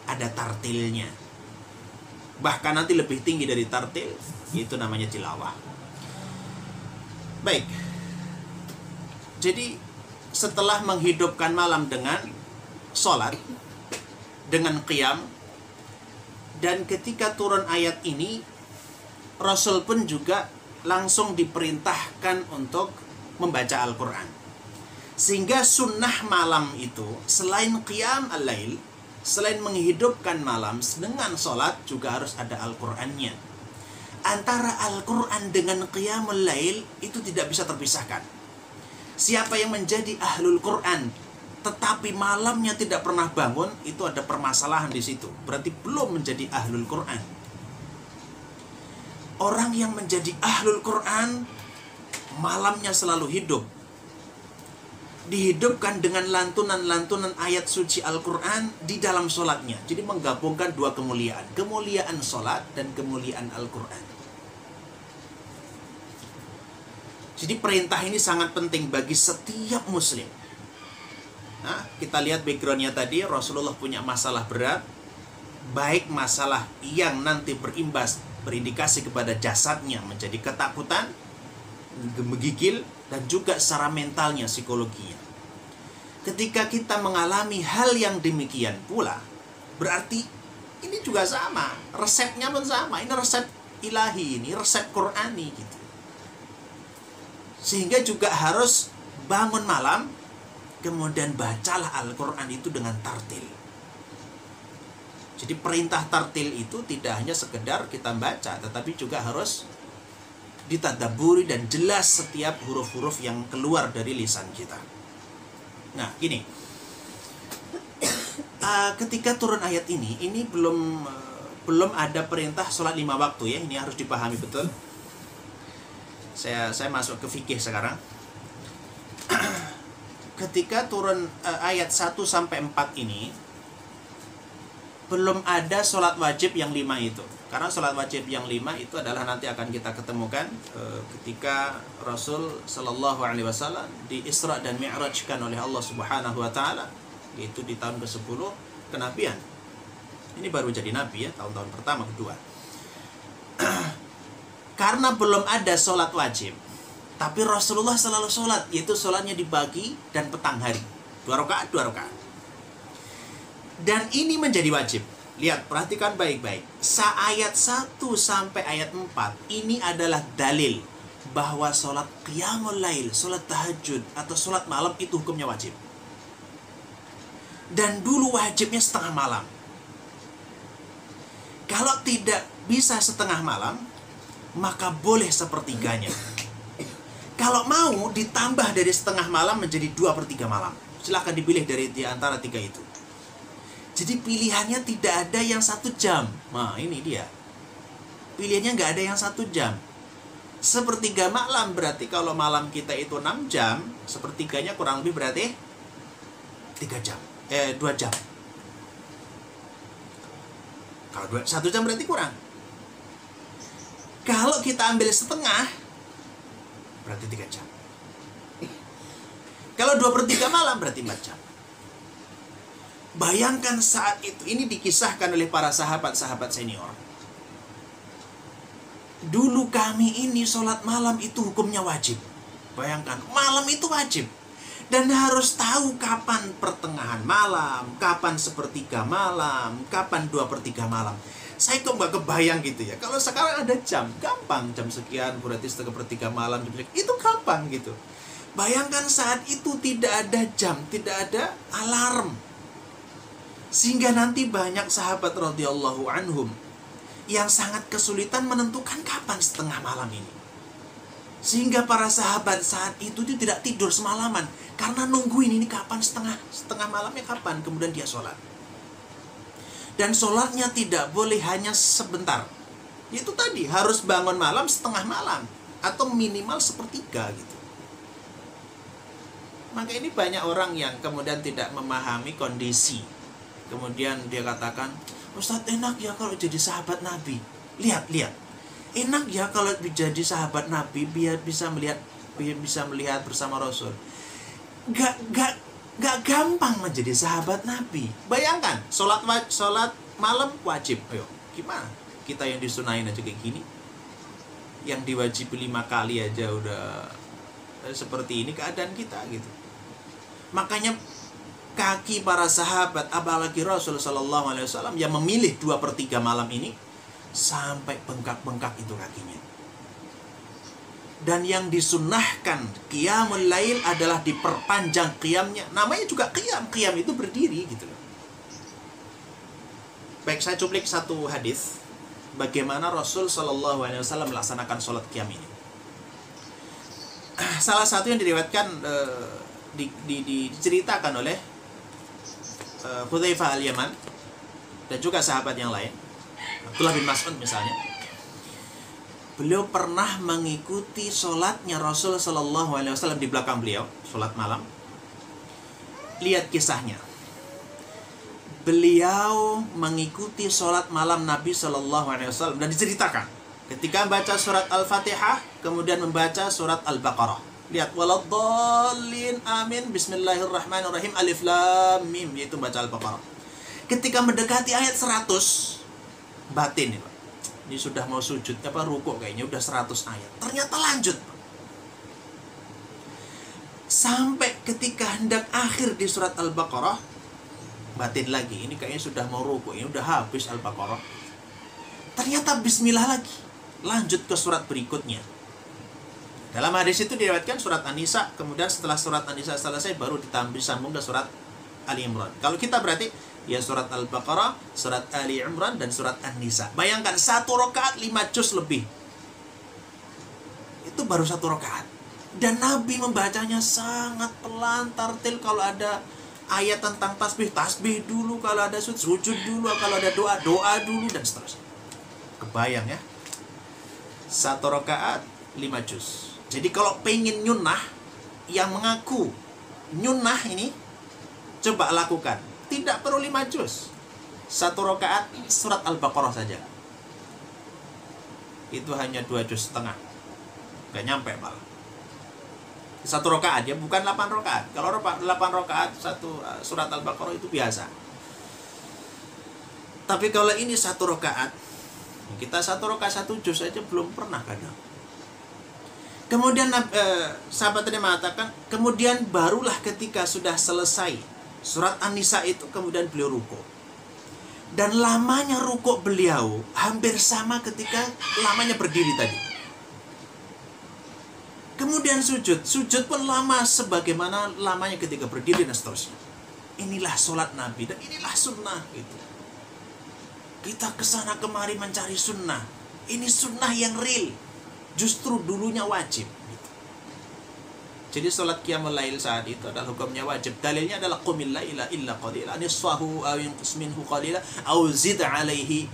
ada tartilnya. Bahkan nanti lebih tinggi dari tartil, itu namanya tilawah. Baik, jadi setelah menghidupkan malam dengan sholat, dengan qiyam, dan ketika turun ayat ini, Rasul pun juga langsung diperintahkan untuk membaca Al-Quran. Sehingga sunnah malam itu, selain qiyam al-lail, selain menghidupkan malam dengan sholat, juga harus ada Al-Qurannya. Antara Al-Quran dengan qiyamul lail itu tidak bisa terpisahkan. Siapa yang menjadi ahlul Quran tetapi malamnya tidak pernah bangun, itu ada permasalahan di situ. Berarti belum menjadi ahlul Quran. Orang yang menjadi ahlul Quran malamnya selalu hidup, dihidupkan dengan lantunan-lantunan ayat suci Al-Quran di dalam sholatnya. Jadi menggabungkan dua kemuliaan, kemuliaan sholat dan kemuliaan Al-Quran. Jadi perintah ini sangat penting bagi setiap muslim. Nah, kita lihat backgroundnya tadi, Rasulullah punya masalah berat, baik masalah yang nanti berindikasi kepada jasadnya menjadi ketakutan, menggigil, dan juga secara mentalnya, psikologinya. Ketika kita mengalami hal yang demikian pula, berarti ini juga sama, resepnya pun sama. Ini resep ilahi, ini resep Qur'ani gitu. Sehingga juga harus bangun malam, kemudian bacalah Al-Quran itu dengan tartil. Jadi perintah tartil itu tidak hanya sekedar kita baca, tetapi juga harus ditadabburi dan jelas setiap huruf-huruf yang keluar dari lisan kita. Nah, gini. ketika turun ayat ini belum ada perintah sholat 5 waktu ya. Ini harus dipahami betul. Saya masuk ke fikih sekarang. Ketika turun ayat 1 sampai 4 ini, belum ada sholat wajib yang 5 itu. Karena sholat wajib yang 5 itu adalah nanti akan kita ketemukan ketika Rasul Sallallahu Alaihi Wasallam di Isra dan Mi'rajkan oleh Allah Subhanahu Wa Taala, yaitu di tahun ke-10 kenabian. Ini baru jadi nabi ya, tahun-tahun pertama, kedua. Karena belum ada sholat wajib, tapi Rasulullah selalu sholat, yaitu sholatnya dibagi dan petang hari, 2 rakaat. Dan ini menjadi wajib. Lihat, perhatikan baik-baik. Ayat 1 sampai ayat 4 ini adalah dalil bahwa sholat qiyamul lail, sholat tahajud atau sholat malam itu hukumnya wajib. Dan dulu wajibnya setengah malam. Kalau tidak bisa setengah malam, maka boleh sepertiganya. Kalau mau ditambah dari setengah malam menjadi 2/3 malam, silahkan dipilih dari di antara 3 itu. Jadi pilihannya tidak ada yang 1 jam. Nah ini dia. Pilihannya nggak ada yang 1 jam. Sepertiga malam berarti kalau malam kita itu 6 jam, sepertiganya kurang lebih berarti 2 jam. Kalau 1 jam berarti kurang. Kalau kita ambil setengah, berarti 3 jam. Kalau 2/3 malam berarti 4 jam. Bayangkan saat itu, ini dikisahkan oleh para sahabat-sahabat senior. Dulu kami ini sholat malam itu hukumnya wajib. Bayangkan, malam itu wajib. Dan harus tahu kapan pertengahan malam, kapan sepertiga malam, kapan 2/3 malam. Saya kok nggak kebayang gitu ya. Kalau sekarang ada jam, gampang. Jam sekian berarti 2/3 malam. Itu gampang gitu. Bayangkan saat itu tidak ada jam, tidak ada alarm. Sehingga nanti banyak sahabat radhiyallahu anhum yang sangat kesulitan menentukan kapan setengah malam ini. Sehingga para sahabat saat itu tidak tidur semalaman karena nungguin ini kapan setengah malamnya kapan, kemudian dia sholat. Dan sholatnya tidak boleh hanya sebentar. Itu tadi harus bangun malam setengah malam atau minimal 1/3 gitu. Maka ini banyak orang yang kemudian tidak memahami kondisi. Kemudian dia katakan, Ustadz enak ya kalau jadi sahabat Nabi. Lihat. Enak ya kalau jadi sahabat Nabi biar bisa melihat bersama Rasul. Gak gampang menjadi sahabat Nabi. Bayangkan, sholat malam wajib. Ayo, gimana? Kita yang disunahin aja kayak gini. Yang diwajibi 5 kali aja udah seperti ini keadaan kita gitu. Makanya kaki para sahabat, apalagi Rasul Sallallahu Alaihi Wasallam yang memilih 2/3 malam ini sampai bengkak-bengkak itu kakinya. Dan yang disunnahkan qiyamul lail adalah diperpanjang qiyamnya. Namanya juga qiyam itu berdiri gitu loh. Baik, saya cuplik satu hadis bagaimana Rasul Sallallahu Alaihi Wasallam melaksanakan sholat qiyam ini. Salah satu yang diriwayatkan diceritakan oleh Hudzaifah al-Yaman dan juga sahabat yang lain, Abdullah bin Mas'ud misalnya. Beliau pernah mengikuti sholatnya Rasul Sallallahu Alaihi Wasallam di belakang beliau, sholat malam. Lihat kisahnya. Beliau mengikuti sholat malam Nabi Sallallahu Alaihi Wasallam dan diceritakan ketika membaca surat Al-Fatihah, kemudian membaca surat Al-Baqarah. Lihat, waladdallin amin bismillahirrahmanirrahim alif lam mim, yaitu baca Al-Baqarah. Ketika mendekati ayat 100, batin ini, Pak. Ini sudah mau sujud rukuk kayaknya udah 100 ayat. Ternyata lanjut. Sampai ketika hendak akhir di surat Al-Baqarah, batin lagi. Ini kayaknya sudah mau rukuk, ini udah habis Al-Baqarah. Ternyata bismillah lagi. Lanjut ke surat berikutnya. Dalam hadis itu diriwayatkan surat An-Nisa, kemudian setelah surat An-Nisa selesai baru disambung ke surat Ali Imran. Kalau kita berarti ya surat Al-Baqarah, surat Ali Imran dan surat An-Nisa. Bayangkan 1 rakaat 5 juz lebih. Itu baru 1 rakaat. Dan Nabi membacanya sangat pelan, tartil. Kalau ada Ayat tentang tasbih, tasbih dulu, kalau ada sujud dulu, kalau ada doa, doa dulu, dan seterusnya. Kebayang ya? 1 rakaat 5 juz. Jadi kalau pengen nyunnah, yang mengaku nyunnah ini, coba lakukan. Tidak perlu 5 juz. 1 rakaat surat Al-Baqarah saja. Itu hanya 2 juz setengah. Gak nyampe malah. 1 rakaat ya, bukan 8 rakaat. Kalau 8 rakaat satu surat Al-Baqarah itu biasa. Tapi kalau ini 1 rakaat, kita 1 rakaat 1 juz saja belum pernah kadang. Kemudian sahabat tadi mengatakan, kemudian barulah ketika sudah selesai surat An-Nisa itu, kemudian beliau rukuk. Dan lamanya rukuk beliau hampir sama ketika lamanya berdiri tadi. Kemudian sujud pun lama sebagaimana lamanya ketika berdiri dan seterusnya. Inilah sholat Nabi dan inilah sunnah gitu. Kita kesana kemari mencari sunnah. Ini sunnah yang real. Justru dulunya wajib. Gitu. Jadi sholat qiyamul lail saat itu adalah hukumnya wajib. Dalilnya adalah qumil laila illa qalila, nisfahu aw yunqus minhu qalila aw zid alaihi.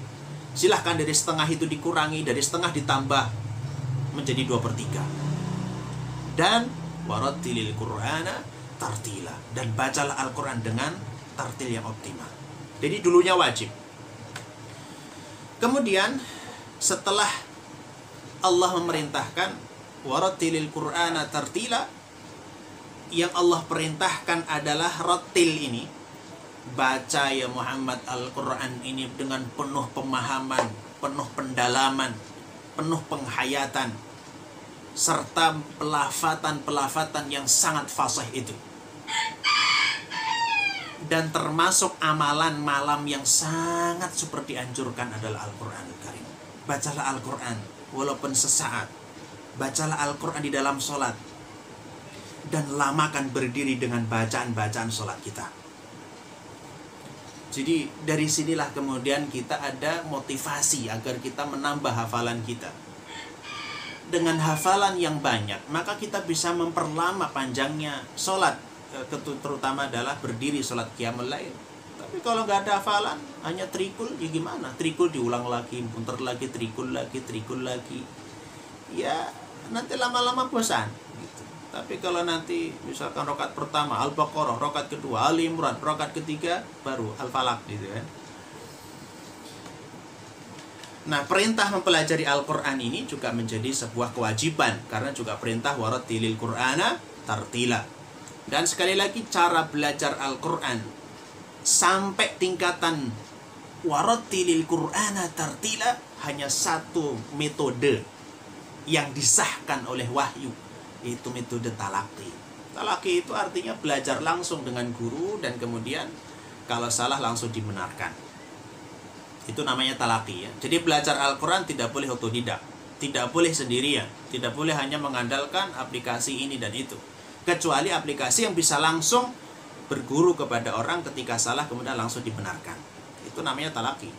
Silahkan dari setengah itu dikurangi, dari setengah ditambah menjadi 2/3. Dan warattilil Qur'ana tartila, dan bacalah Al-Quran dengan tartil yang optimal. Jadi dulunya wajib. Kemudian setelah Allah memerintahkan warattilil Qur'ana tartila, yang Allah perintahkan adalah rattil ini, baca ya Muhammad Al-Quran ini dengan penuh pemahaman, penuh pendalaman, penuh penghayatan, serta pelafatan yang sangat fasih itu. Dan termasuk amalan malam yang sangat super dianjurkan adalah Al-Quranul Karim. Bacalah Al-Quran walaupun sesaat. Bacalah Al-Quran di dalam sholat. Dan lamakan berdiri dengan bacaan-bacaan sholat kita. Jadi dari sinilah kemudian kita ada motivasi agar kita menambah hafalan kita. Dengan hafalan yang banyak, maka kita bisa memperlama panjangnya sholat, terutama adalah berdiri sholat qiyamul lail. Tapi kalau nggak ada hafalan, hanya trikul, ya gimana? Trikul diulang lagi, muter lagi, trikul lagi. Ya, nanti lama-lama bosan. Gitu. Tapi kalau nanti misalkan rakaat pertama Al-Baqarah, rakaat kedua Ali Imran, rakaat ketiga baru Al-Falaq gitu kan. Nah, perintah mempelajari Al-Quran ini juga menjadi sebuah kewajiban, karena juga perintah warattilil Qur'ana tartila. Dan sekali lagi, cara belajar Al-Quran sampai tingkatan warattilil Qur'ana tartila hanya satu metode yang disahkan oleh wahyu, yaitu metode talaqi. Talaqi itu artinya belajar langsung dengan guru, dan kemudian kalau salah langsung dibenarkan. Itu namanya talaqi ya. Jadi belajar Al-Quran tidak boleh otodidak, tidak boleh sendirian, tidak boleh hanya mengandalkan aplikasi ini dan itu. Kecuali aplikasi yang bisa langsung berguru kepada orang ketika salah kemudian langsung dibenarkan. Itu namanya talaqi.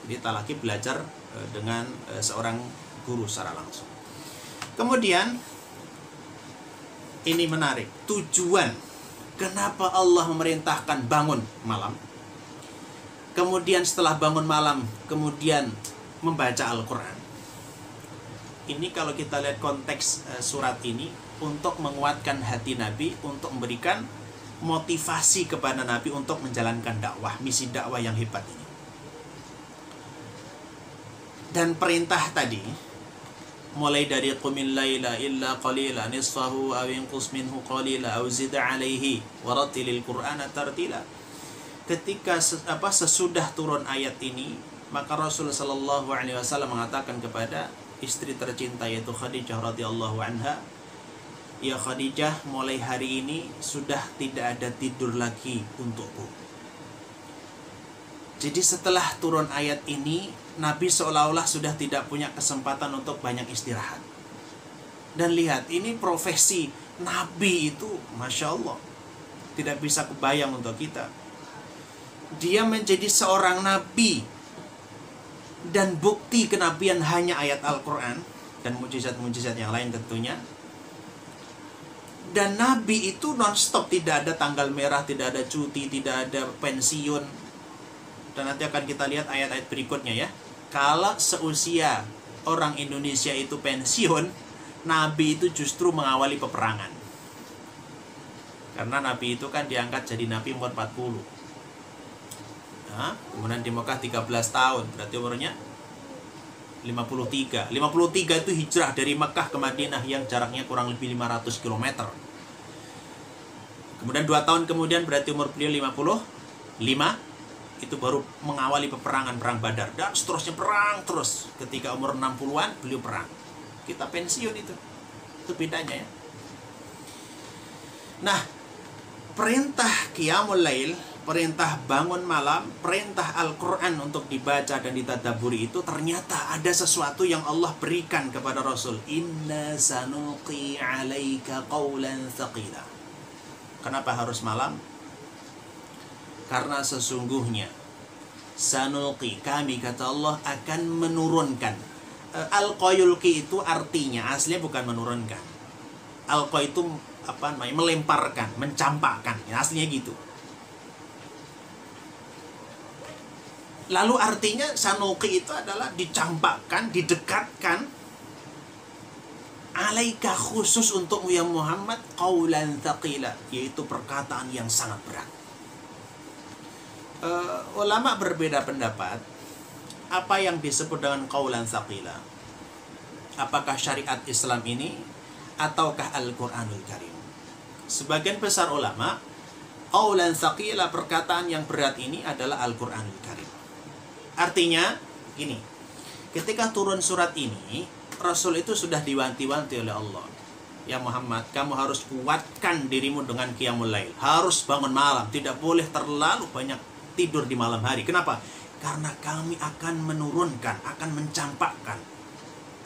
Jadi talaqi belajar dengan seorang guru secara langsung. Kemudian ini menarik, tujuan kenapa Allah memerintahkan bangun malam. Kemudian setelah bangun malam, kemudian membaca Al-Quran. Ini kalau kita lihat konteks surat ini, untuk menguatkan hati Nabi, untuk memberikan motivasi kepada Nabi untuk menjalankan dakwah, misi dakwah yang hebat ini. Dan perintah tadi, mulai dari qumil laila illa qalila nisfahu aw inqus minhu qalila aw zid alaihi warattilil Qur'ana tartila. Ketika sesudah turun ayat ini, maka Rasulullah sallallahu alaihi wasallam mengatakan kepada istri tercinta yaitu Khadijah radhiyallahu anha, "Ya Khadijah, mulai hari ini sudah tidak ada tidur lagi untukku." Jadi setelah turun ayat ini, Nabi seolah-olah sudah tidak punya kesempatan untuk banyak istirahat. Dan lihat, ini profesi Nabi itu, Masya Allah, tidak bisa kebayang untuk kita. Dia menjadi seorang Nabi, dan bukti kenabian hanya ayat Al-Quran dan mujizat-mujizat yang lain tentunya. Dan Nabi itu non-stop, tidak ada tanggal merah, tidak ada cuti, tidak ada pensiun. Dan nanti akan kita lihat ayat-ayat berikutnya ya. Kalau seusia orang Indonesia itu pensiun, Nabi itu justru mengawali peperangan. Karena Nabi itu kan diangkat jadi Nabi umur 40. Nah, kemudian di Mekah 13 tahun, berarti umurnya 53 itu hijrah dari Mekah ke Madinah yang jaraknya kurang lebih 500 km. Kemudian 2 tahun kemudian berarti umur beliau 55, itu baru mengawali peperangan, perang Badar. Dan seterusnya perang terus. Ketika umur 60-an beliau perang. Kita pensiun itu bedanya ya. Nah, perintah Qiyamul Lail, perintah bangun malam, perintah Al-Quran untuk dibaca dan ditadaburi itu ternyata ada sesuatu yang Allah berikan kepada Rasul. Inna sanulqi alaika qawlan thaqila. Kenapa harus malam? Karena sesungguhnya sanulqi, kami kata Allah akan menurunkan. Al-Qayulqi itu artinya aslinya bukan menurunkan. Al-Qay itu apa namanya? Melemparkan, mencampakkan. Ya, aslinya gitu. Lalu artinya sanuqi itu adalah dicampakkan, didekatkan alaika khusus untuk ya Muhammad qaulan thaqila, yaitu perkataan yang sangat berat. Ulama berbeda pendapat apa yang disebut dengan qaulan thaqila. Apakah syariat Islam ini ataukah Al-Qur'anul Karim? Sebagian besar ulama qaulan thaqila, perkataan yang berat ini adalah Al-Qur'anul Karim. Artinya gini, ketika turun surat ini, Rasul itu sudah diwanti-wanti oleh Allah. Ya Muhammad, kamu harus kuatkan dirimu dengan qiyamul lail. Harus bangun malam, tidak boleh terlalu banyak tidur di malam hari. Kenapa? Karena kami akan menurunkan, akan mencampakkan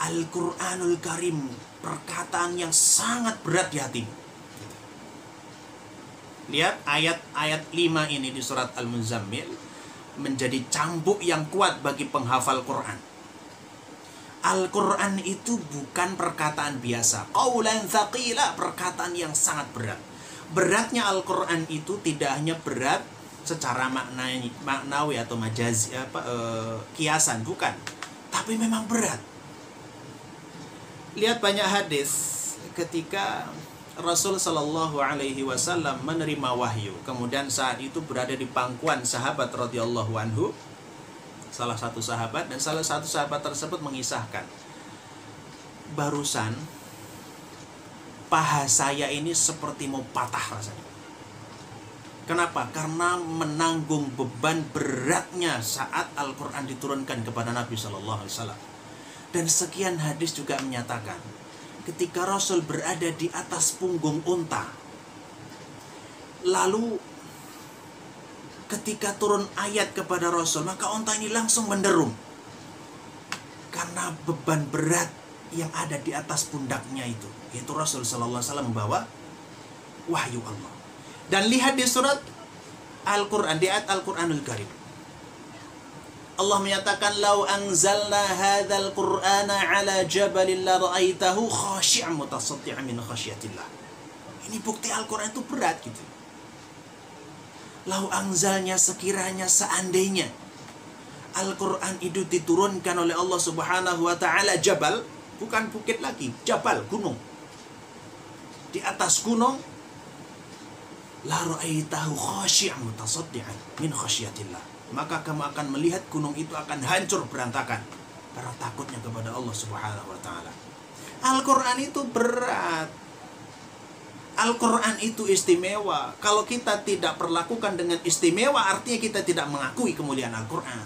Al-Qur'anul Karim, perkataan yang sangat berat di hatimu. Lihat ayat 5 ini di surat Al-Muzammil menjadi cambuk yang kuat bagi penghafal Quran. Al-Quran itu bukan perkataan biasa. Qaulan thaqila, perkataan yang sangat berat. Beratnya Al-Quran itu tidak hanya berat secara maknawi atau majazi, kiasan, bukan. Tapi memang berat. Lihat banyak hadis ketika Rasul Shallallahu Alaihi Wasallam menerima wahyu, kemudian saat itu berada di pangkuan sahabat radhiyallahu anhu, salah satu sahabat, dan salah satu sahabat tersebut mengisahkan, barusan paha saya ini seperti mau patah rasanya. Kenapa? Karena menanggung beban beratnya saat Al-Quran diturunkan kepada Nabi Shallallahu Alaihi Wasallam. Dan sekian hadis juga menyatakan, ketika Rasul berada di atas punggung unta, lalu ketika turun ayat kepada Rasul, maka unta ini langsung menderum karena beban berat yang ada di atas pundaknya itu, yaitu Rasul Sallallahu Alaihi Wasallam membawa wahyu Allah. Dan lihat di surat Al-Quran, di ayat Al-Quranul Karim, Allah menyatakan, "Lau anzalna hadzal Qur'ana 'ala jabalin la ra'aitahu khashi'an mutasaddi'an min khasyatillah." Ini bukti Al-Qur'an itu berat gitu. Lau anzalnya, sekiranya, seandainya Al-Qur'an itu diturunkan oleh Allah Subhanahu wa taala, jabal, bukan bukit lagi, jabal, gunung. Di atas gunung, la ra'aitahu khashi'an mutasaddi'an min khasyatillah. Maka kamu akan melihat gunung itu akan hancur berantakan karena takutnya kepada Allah Subhanahu wa taala. Al-Qur'an itu berat. Al-Qur'an itu istimewa. Kalau kita tidak perlakukan dengan istimewa, artinya kita tidak mengakui kemuliaan Al-Qur'an.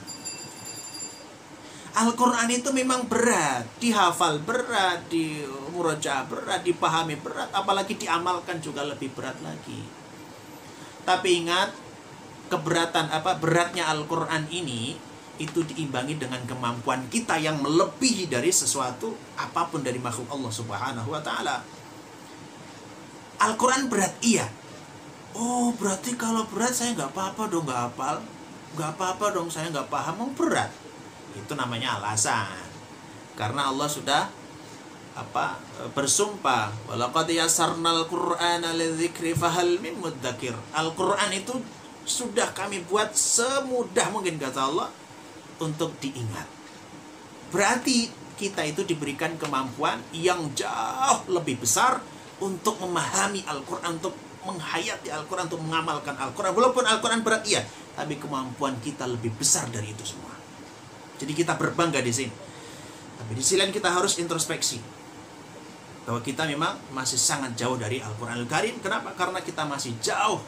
Al-Qur'an itu memang berat, dihafal berat, dimurajaah berat, dipahami berat, apalagi diamalkan juga lebih berat lagi. Tapi ingat, beratnya Al-Quran ini itu diimbangi dengan kemampuan kita yang melebihi dari sesuatu apapun dari makhluk Allah Subhanahu wa taala. Al-Quran berat, iya. Oh, berarti kalau berat saya nggak apa-apa dong, nggak hafal, nggak apa-apa dong saya nggak paham, berat. Itu namanya alasan. Karena Allah sudah bersumpah, walaqad yassarnal qur'ana lidzikri fahal mim mudzakir. Al-Qur'an itu sudah kami buat semudah mungkin, kata Allah, untuk diingat. Berarti kita itu diberikan kemampuan yang jauh lebih besar untuk memahami Al-Quran, untuk menghayati Al-Quran, untuk mengamalkan Al-Quran. Walaupun Al-Quran berat, iya, tapi kemampuan kita lebih besar dari itu semua. Jadi kita berbangga di sini. Tapi di sisi lain kita harus introspeksi bahwa kita memang masih sangat jauh dari Al-Quran Al-Karim. Kenapa? Karena kita masih jauh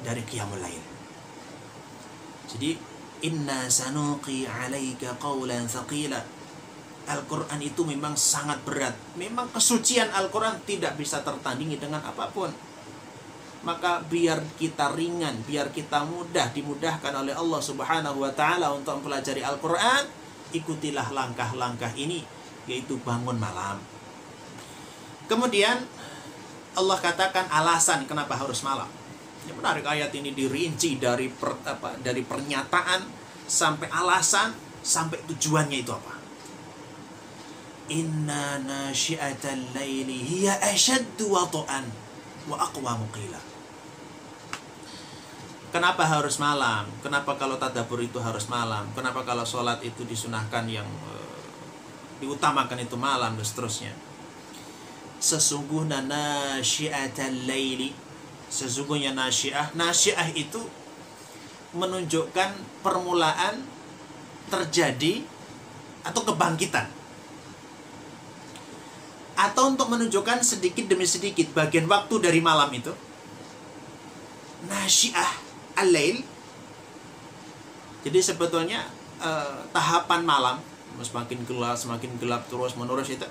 dari Qiyamul Lail. Jadi inna sanuqi 'alaika qawlan thaqila. Al-Quran itu memang sangat berat. Memang kesucian Al-Quran tidak bisa tertandingi dengan apapun. Maka biar kita ringan, biar kita mudah, dimudahkan oleh Allah Subhanahu wa ta'ala untuk mempelajari Al-Quran, ikutilah langkah-langkah ini, yaitu bangun malam. Kemudian Allah katakan alasan kenapa harus malam. Yang menarik, ayat ini dirinci dari pernyataan sampai alasan sampai tujuannya itu apa. Inna nasyi'atal laili hiya ashaddu wata'an wa aqwamu qila. Kenapa harus malam? Kenapa kalau tadabbur itu harus malam? Kenapa kalau sholat itu disunahkan yang diutamakan itu malam dan seterusnya? Sesungguhnya nasyi'atal laili, sesungguhnya nasyi'ah itu menunjukkan permulaan terjadi atau kebangkitan, atau untuk menunjukkan sedikit demi sedikit bagian waktu dari malam itu. Nasyi'ah al-lail, jadi sebetulnya tahapan malam semakin gelap terus menerus itu.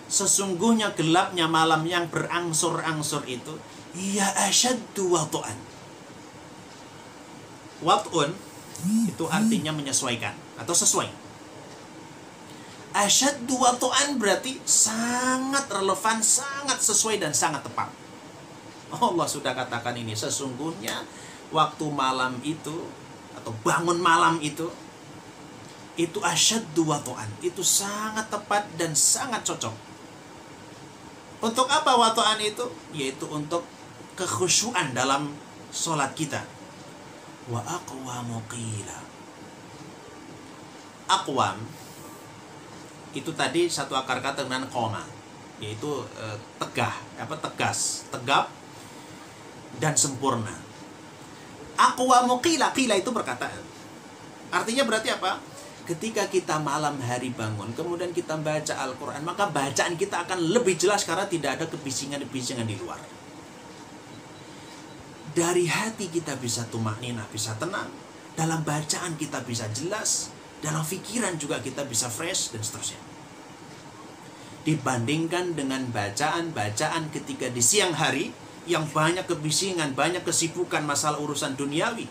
Sesungguhnya gelapnya malam yang berangsur-angsur itu ya asyaddu wata'an. Wat'un itu artinya menyesuaikan atau sesuai. Asyaddu wata'an berarti sangat relevan, sangat sesuai dan sangat tepat. Allah sudah katakan ini, sesungguhnya waktu malam itu atau bangun malam itu asyaddu wata'an, itu sangat tepat dan sangat cocok. Untuk apa wata'an itu? Yaitu untuk kekhusyuan dalam sholat kita. Wa aqwamu qila. Aqwam itu tadi satu akar kata dengan koma, yaitu tegas, tegap dan sempurna. Aqwamu qila, qila itu perkataan. Artinya berarti apa? Ketika kita malam hari bangun, kemudian kita baca Al-Quran, maka bacaan kita akan lebih jelas karena tidak ada kebisingan-kebisingan di luar. Dari hati kita bisa tumakninah, bisa tenang. Dalam bacaan kita bisa jelas. Dalam pikiran juga kita bisa fresh dan seterusnya. Dibandingkan dengan bacaan-bacaan ketika di siang hari yang banyak kebisingan, banyak kesibukan masalah urusan duniawi.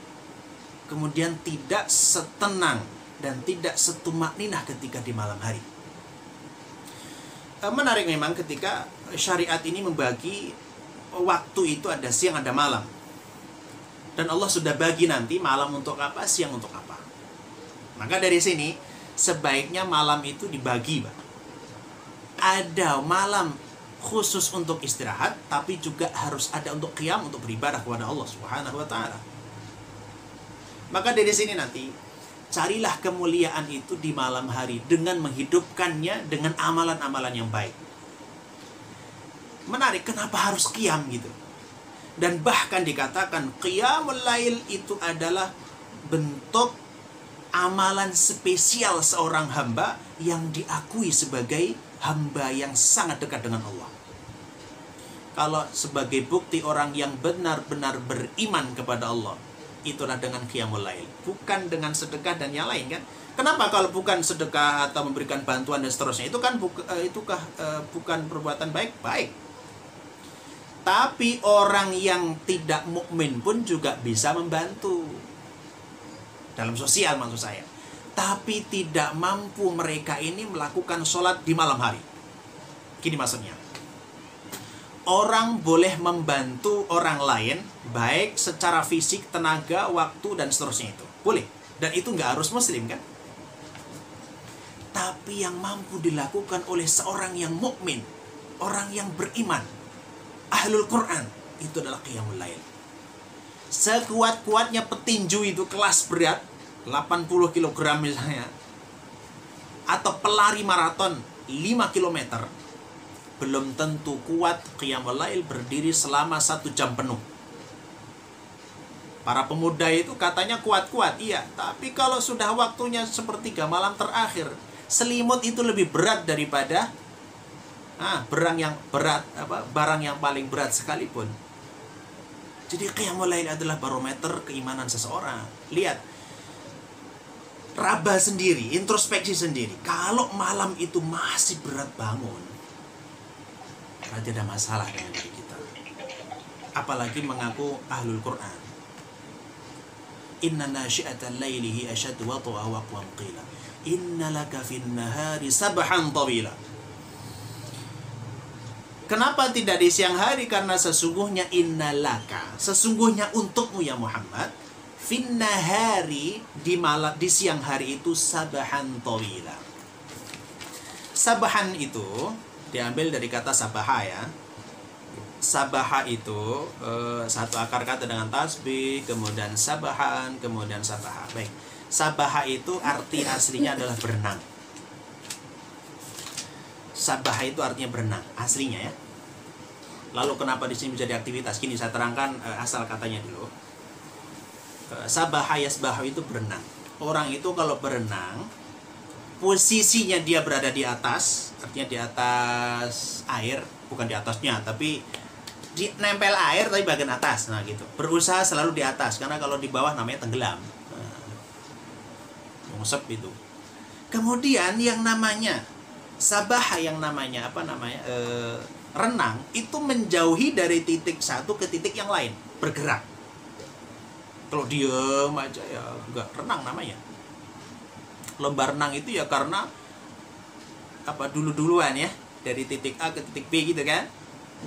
Kemudian tidak setenang dan tidak setumakninah ketika di malam hari. Menarik memang ketika syariat ini membagi waktu itu ada siang, ada malam. Dan Allah sudah bagi nanti malam untuk apa, siang untuk apa. Maka dari sini sebaiknya malam itu dibagi, Pak. Ada malam khusus untuk istirahat, tapi juga harus ada untuk qiyam, untuk beribadah kepada Allah Subhanahu wa ta'ala. Maka dari sini nanti carilah kemuliaan itu di malam hari dengan menghidupkannya dengan amalan-amalan yang baik. Menarik, kenapa harus qiyam gitu? Dan bahkan dikatakan qiyamul lail itu adalah bentuk amalan spesial seorang hamba yang diakui sebagai hamba yang sangat dekat dengan Allah. Kalau sebagai bukti orang yang benar-benar beriman kepada Allah, itulah dengan qiyamul lail, bukan dengan sedekah dan yang lain kan? Kenapa kalau bukan sedekah atau memberikan bantuan dan seterusnya? Itu kan bukan perbuatan baik. Tapi orang yang tidak mukmin pun juga bisa membantu dalam sosial maksud saya. Tapi tidak mampu mereka ini melakukan sholat di malam hari. Gini maksudnya. Orang boleh membantu orang lain baik secara fisik, tenaga, waktu dan seterusnya itu. Boleh. Dan itu nggak harus muslim kan? tapi yang mampu dilakukan oleh seorang yang mukmin, orang yang beriman, ahlul Quran, itu adalah qiyamul lail. Sekuat-kuatnya petinju itu kelas berat 80 kg misalnya, atau pelari maraton 5 km, belum tentu kuat qiyamul lail berdiri selama 1 jam penuh. Para pemuda itu katanya kuat-kuat, iya, tapi kalau sudah waktunya sepertiga malam terakhir, selimut itu lebih berat daripada barang yang paling berat sekalipun. Jadi qiyamul lail adalah barometer keimanan seseorang. Lihat, raba sendiri, introspeksi sendiri. Kalau malam itu masih berat bangun, berarti ada masalah dengan diri kita. Apalagi mengaku ahlul Quran. Inna nasyi'atal laili hiya ashaddu wat'a wa aqwam qila. Inna laka fin nahari sabhan tawila. Kenapa tidak di siang hari? Karena sesungguhnya innalaka, sesungguhnya untukmu ya Muhammad, fin nahari, di siang hari itu sabhan tawila. Sabhan itu diambil dari kata sabaha ya. Sabaha itu satu akar kata dengan tasbih, kemudian sabahan, kemudian sabaha. Baik, sabaha itu arti aslinya adalah berenang. Sabaha itu artinya berenang aslinya ya. Lalu kenapa di sini menjadi aktivitas? Gini, saya terangkan asal katanya dulu. Sabaha yasbahu itu berenang. Orang itu kalau berenang, posisinya dia berada di atas, artinya di atas air, bukan di atasnya, tapi nempel air tapi bagian atas, nah gitu. Berusaha selalu di atas, karena kalau di bawah namanya tenggelam, ngusep itu. Kemudian yang namanya sabaha, yang namanya renang, itu menjauhi dari titik satu ke titik yang lain, bergerak. Kalau diem aja ya enggak renang namanya. Lomba renang itu ya karena dulu-duluan ya, dari titik A ke titik B gitu kan.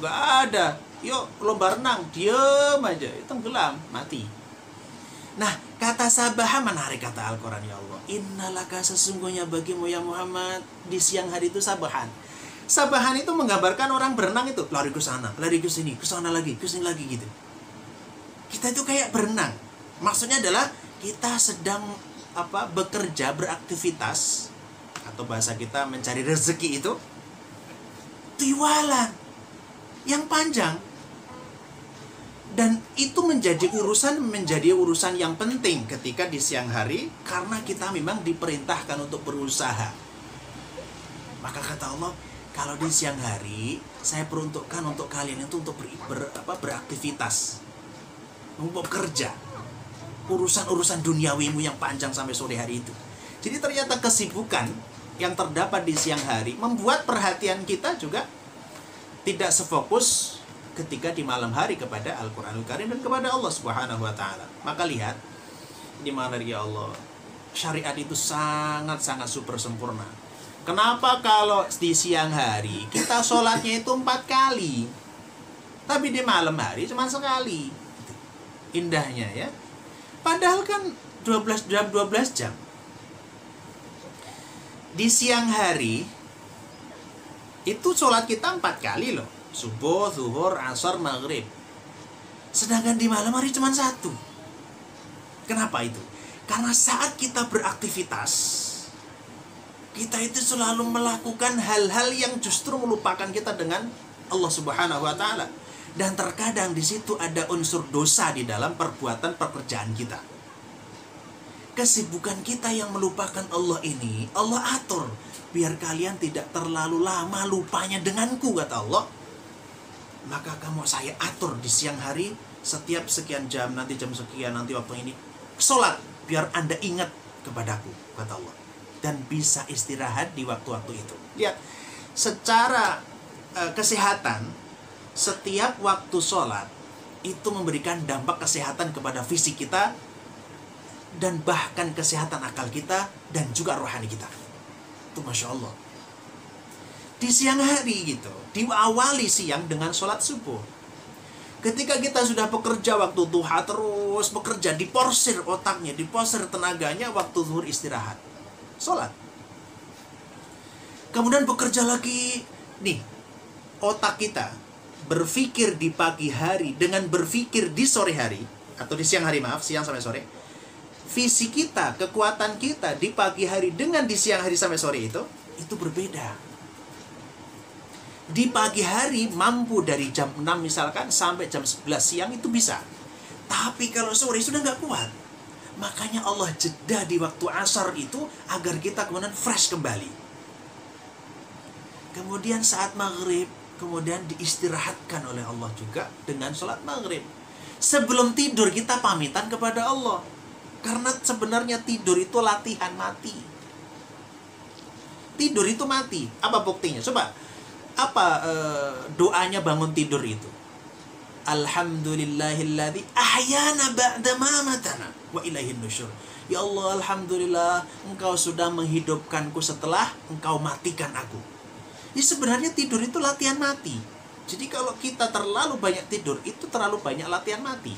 Enggak ada, yuk lomba renang, diem aja, tenggelam, mati. Nah, kata sabaha menarik kata Al-Quran, ya Allah. Innalaka, sesungguhnya bagimu ya Muhammad, di siang hari itu sabahan. Sabahan itu menggambarkan orang berenang itu lari ke sana, lari ke sini, ke sana lagi, ke sini lagi gitu. Kita itu kayak berenang. Maksudnya adalah kita sedang bekerja, beraktivitas, atau bahasa kita mencari rezeki itu tiwalan yang panjang. Dan itu menjadi urusan yang penting ketika di siang hari, karena kita memang diperintahkan untuk berusaha. Maka kata Allah, kalau di siang hari saya peruntukkan untuk kalian itu untuk beraktivitas, untuk bekerja, urusan duniawimu yang panjang sampai sore hari itu. Jadi ternyata kesibukan yang terdapat di siang hari membuat perhatian kita juga tidak sefokus ketika di malam hari kepada Al-Quranul Karim dan kepada Allah Subhanahu wa Ta'ala. Maka lihat di mana ya Allah, syariat itu sangat-sangat super sempurna. Kenapa kalau di siang hari kita sholatnya itu 4 kali, tapi di malam hari cuma sekali? Indahnya ya. Padahal kan 12 jam. Di siang hari itu sholat kita 4 kali loh. Subuh, zuhur, asar, maghrib. Sedangkan di malam hari cuma 1. Kenapa itu? Karena saat kita beraktivitas, kita itu selalu melakukan hal-hal yang justru melupakan kita dengan Allah Subhanahu wa Ta'ala. Dan terkadang di situ ada unsur dosa di dalam perbuatan pekerjaan kita. Kesibukan kita yang melupakan Allah ini, Allah atur biar kalian tidak terlalu lama lupanya denganku, kata Allah. Maka saya atur di siang hari, setiap sekian jam, nanti jam sekian, nanti waktu ini sholat, biar Anda ingat kepadaku, kata Allah. Dan bisa istirahat di waktu-waktu itu. Lihat, secara kesehatan, setiap waktu sholat itu memberikan dampak kesehatan kepada fisik kita, dan bahkan kesehatan akal kita, dan juga rohani kita. Itu Masya Allah. Di siang hari gitu, diawali siang dengan sholat subuh. Ketika kita sudah bekerja waktu duha, terus bekerja, diporsir otaknya, diporsir tenaganya, waktu zuhur istirahat, sholat. kemudian bekerja lagi. Nih, otak kita berpikir di pagi hari dengan berpikir di sore hari, atau di siang hari, maaf, siang sampai sore. Visi kita, kekuatan kita di pagi hari dengan di siang hari sampai sore itu berbeda. Di pagi hari mampu dari jam 6 misalkan sampai jam 11 siang itu bisa. Tapi kalau sore sudah nggak kuat. Makanya Allah jeda di waktu asar itu agar kita kemudian fresh kembali. Kemudian saat maghrib, kemudian diistirahatkan oleh Allah juga dengan sholat maghrib. Sebelum tidur kita pamitan kepada Allah. Karena sebenarnya tidur itu latihan mati. Tidur itu mati. Apa buktinya? Coba. Apa doanya bangun tidur itu? Alhamdulillahilladzi ahyana ba'da ma matana wa ilaihin nusyur. Ya Allah, alhamdulillah Engkau sudah menghidupkanku setelah Engkau matikan aku. Ya sebenarnya tidur itu latihan mati. Jadi kalau kita terlalu banyak tidur, itu terlalu banyak latihan mati.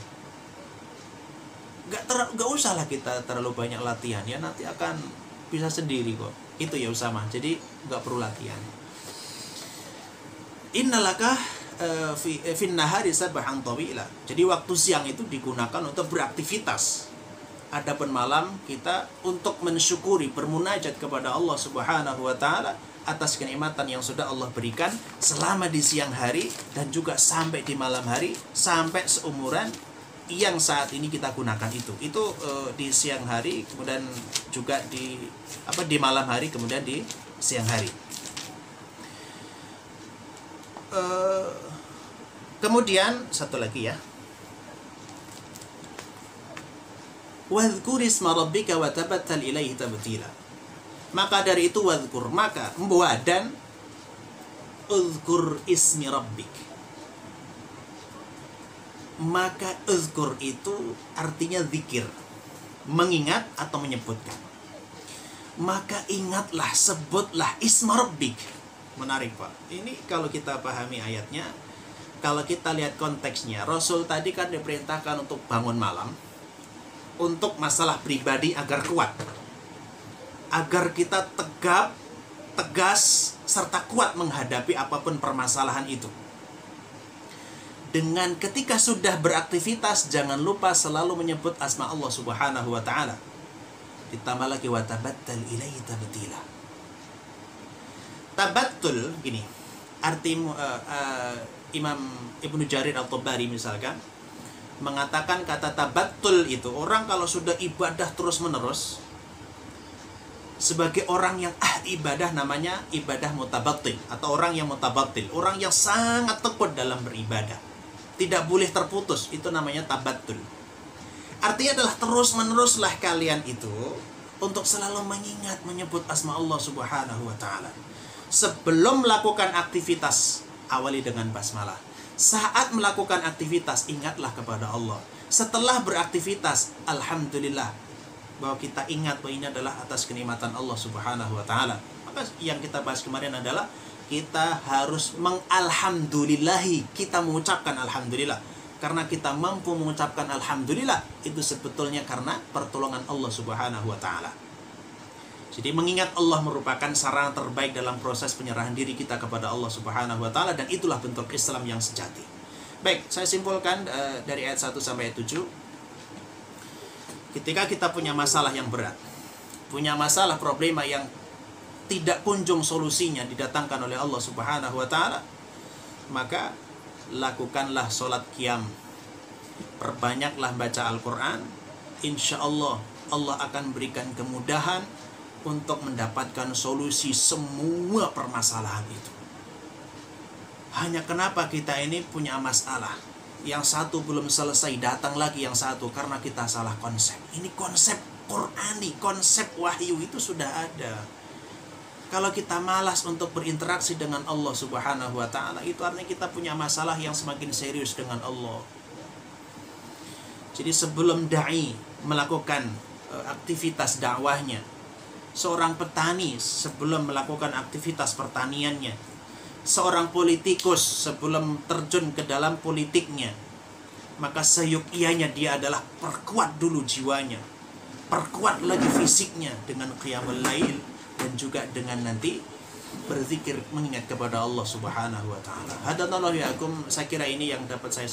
Gak usahlah kita terlalu banyak latihan, ya nanti akan bisa sendiri kok. Itu ya Usama. Jadi gak perlu latihan. Innalaka fin nahari sabhan tawila. Jadi waktu siang itu digunakan untuk beraktivitas. Adapun malam kita untuk mensyukuri, bermunajat kepada Allah Subhanahu wa taala atas kenikmatan yang sudah Allah berikan selama di siang hari dan juga sampai di malam hari, sampai seumuran yang saat ini kita gunakan itu di siang hari, kemudian juga di malam hari, kemudian di siang hari. Kemudian satu lagi ya, wadhkur isma rabbika wa tabattal ilaihi tabtila. Maka dari itu wadhkur, maka dan uzkur ismi rabbik. Maka uzkur itu artinya zikir, mengingat atau menyebutkan. Maka ingatlah, sebutlah isma rabbik. Menarik Pak. Ini kalau kita pahami ayatnya, kalau kita lihat konteksnya, Rasul tadi kan diperintahkan untuk bangun malam untuk masalah pribadi agar kuat, agar kita tegap, tegas, serta kuat menghadapi apapun permasalahan itu. Dengan ketika sudah beraktivitas, jangan lupa selalu menyebut asma Allah Subhanahu wa ta'ala. Ditambah lagi wa tabattal ilaihi tabtila. Tabattul gini, arti Imam Ibnu Jarir Al-Tabari misalkan mengatakan kata tabattul itu, orang kalau sudah ibadah terus menerus, sebagai orang yang ibadah namanya ibadah mutabattil, atau orang yang mutabattil, orang yang sangat tekun dalam beribadah, tidak boleh terputus, itu namanya tabattul. Artinya adalah terus meneruslah kalian itu untuk selalu mengingat, menyebut asma Allah Subhanahu wa ta'ala. Sebelum melakukan aktivitas, awali dengan basmalah. Saat melakukan aktivitas, ingatlah kepada Allah. Setelah beraktivitas, alhamdulillah, bahwa kita ingat bahwa ini adalah atas kenikmatan Allah Subhanahu wa ta'ala. Maka yang kita bahas kemarin adalah kita harus mengalhamdulillahi, kita mengucapkan alhamdulillah. Karena kita mampu mengucapkan alhamdulillah, itu sebetulnya karena pertolongan Allah Subhanahu wa ta'ala. Jadi mengingat Allah merupakan sarana terbaik dalam proses penyerahan diri kita kepada Allah Subhanahu wa ta'ala, dan itulah bentuk Islam yang sejati. Baik, saya simpulkan dari ayat 1 sampai ayat 7. Ketika kita punya masalah yang berat, punya masalah problema yang tidak kunjung solusinya didatangkan oleh Allah Subhanahu wa ta'ala, maka lakukanlah sholat qiyam, perbanyaklah baca Al-Quran. Insya Allah, Allah akan berikan kemudahan untuk mendapatkan solusi semua permasalahan itu. Hanya kenapa kita ini punya masalah, yang satu belum selesai, datang lagi yang satu, karena kita salah konsep. Ini konsep Qur'ani, konsep wahyu itu sudah ada. Kalau kita malas untuk berinteraksi dengan Allah Subhanahu wa ta'ala, itu artinya kita punya masalah yang semakin serius dengan Allah. Jadi sebelum da'i melakukan aktivitas dakwahnya, seorang petani sebelum melakukan aktivitas pertaniannya, seorang politikus sebelum terjun ke dalam politiknya, maka seyukianya dia adalah perkuat dulu jiwanya, perkuat lagi fisiknya dengan qiyamul lail, dan juga dengan nanti berzikir, mengingat kepada Allah Subhanahu wa taala. Hadanallahu ya'akum, saya kira ini yang dapat saya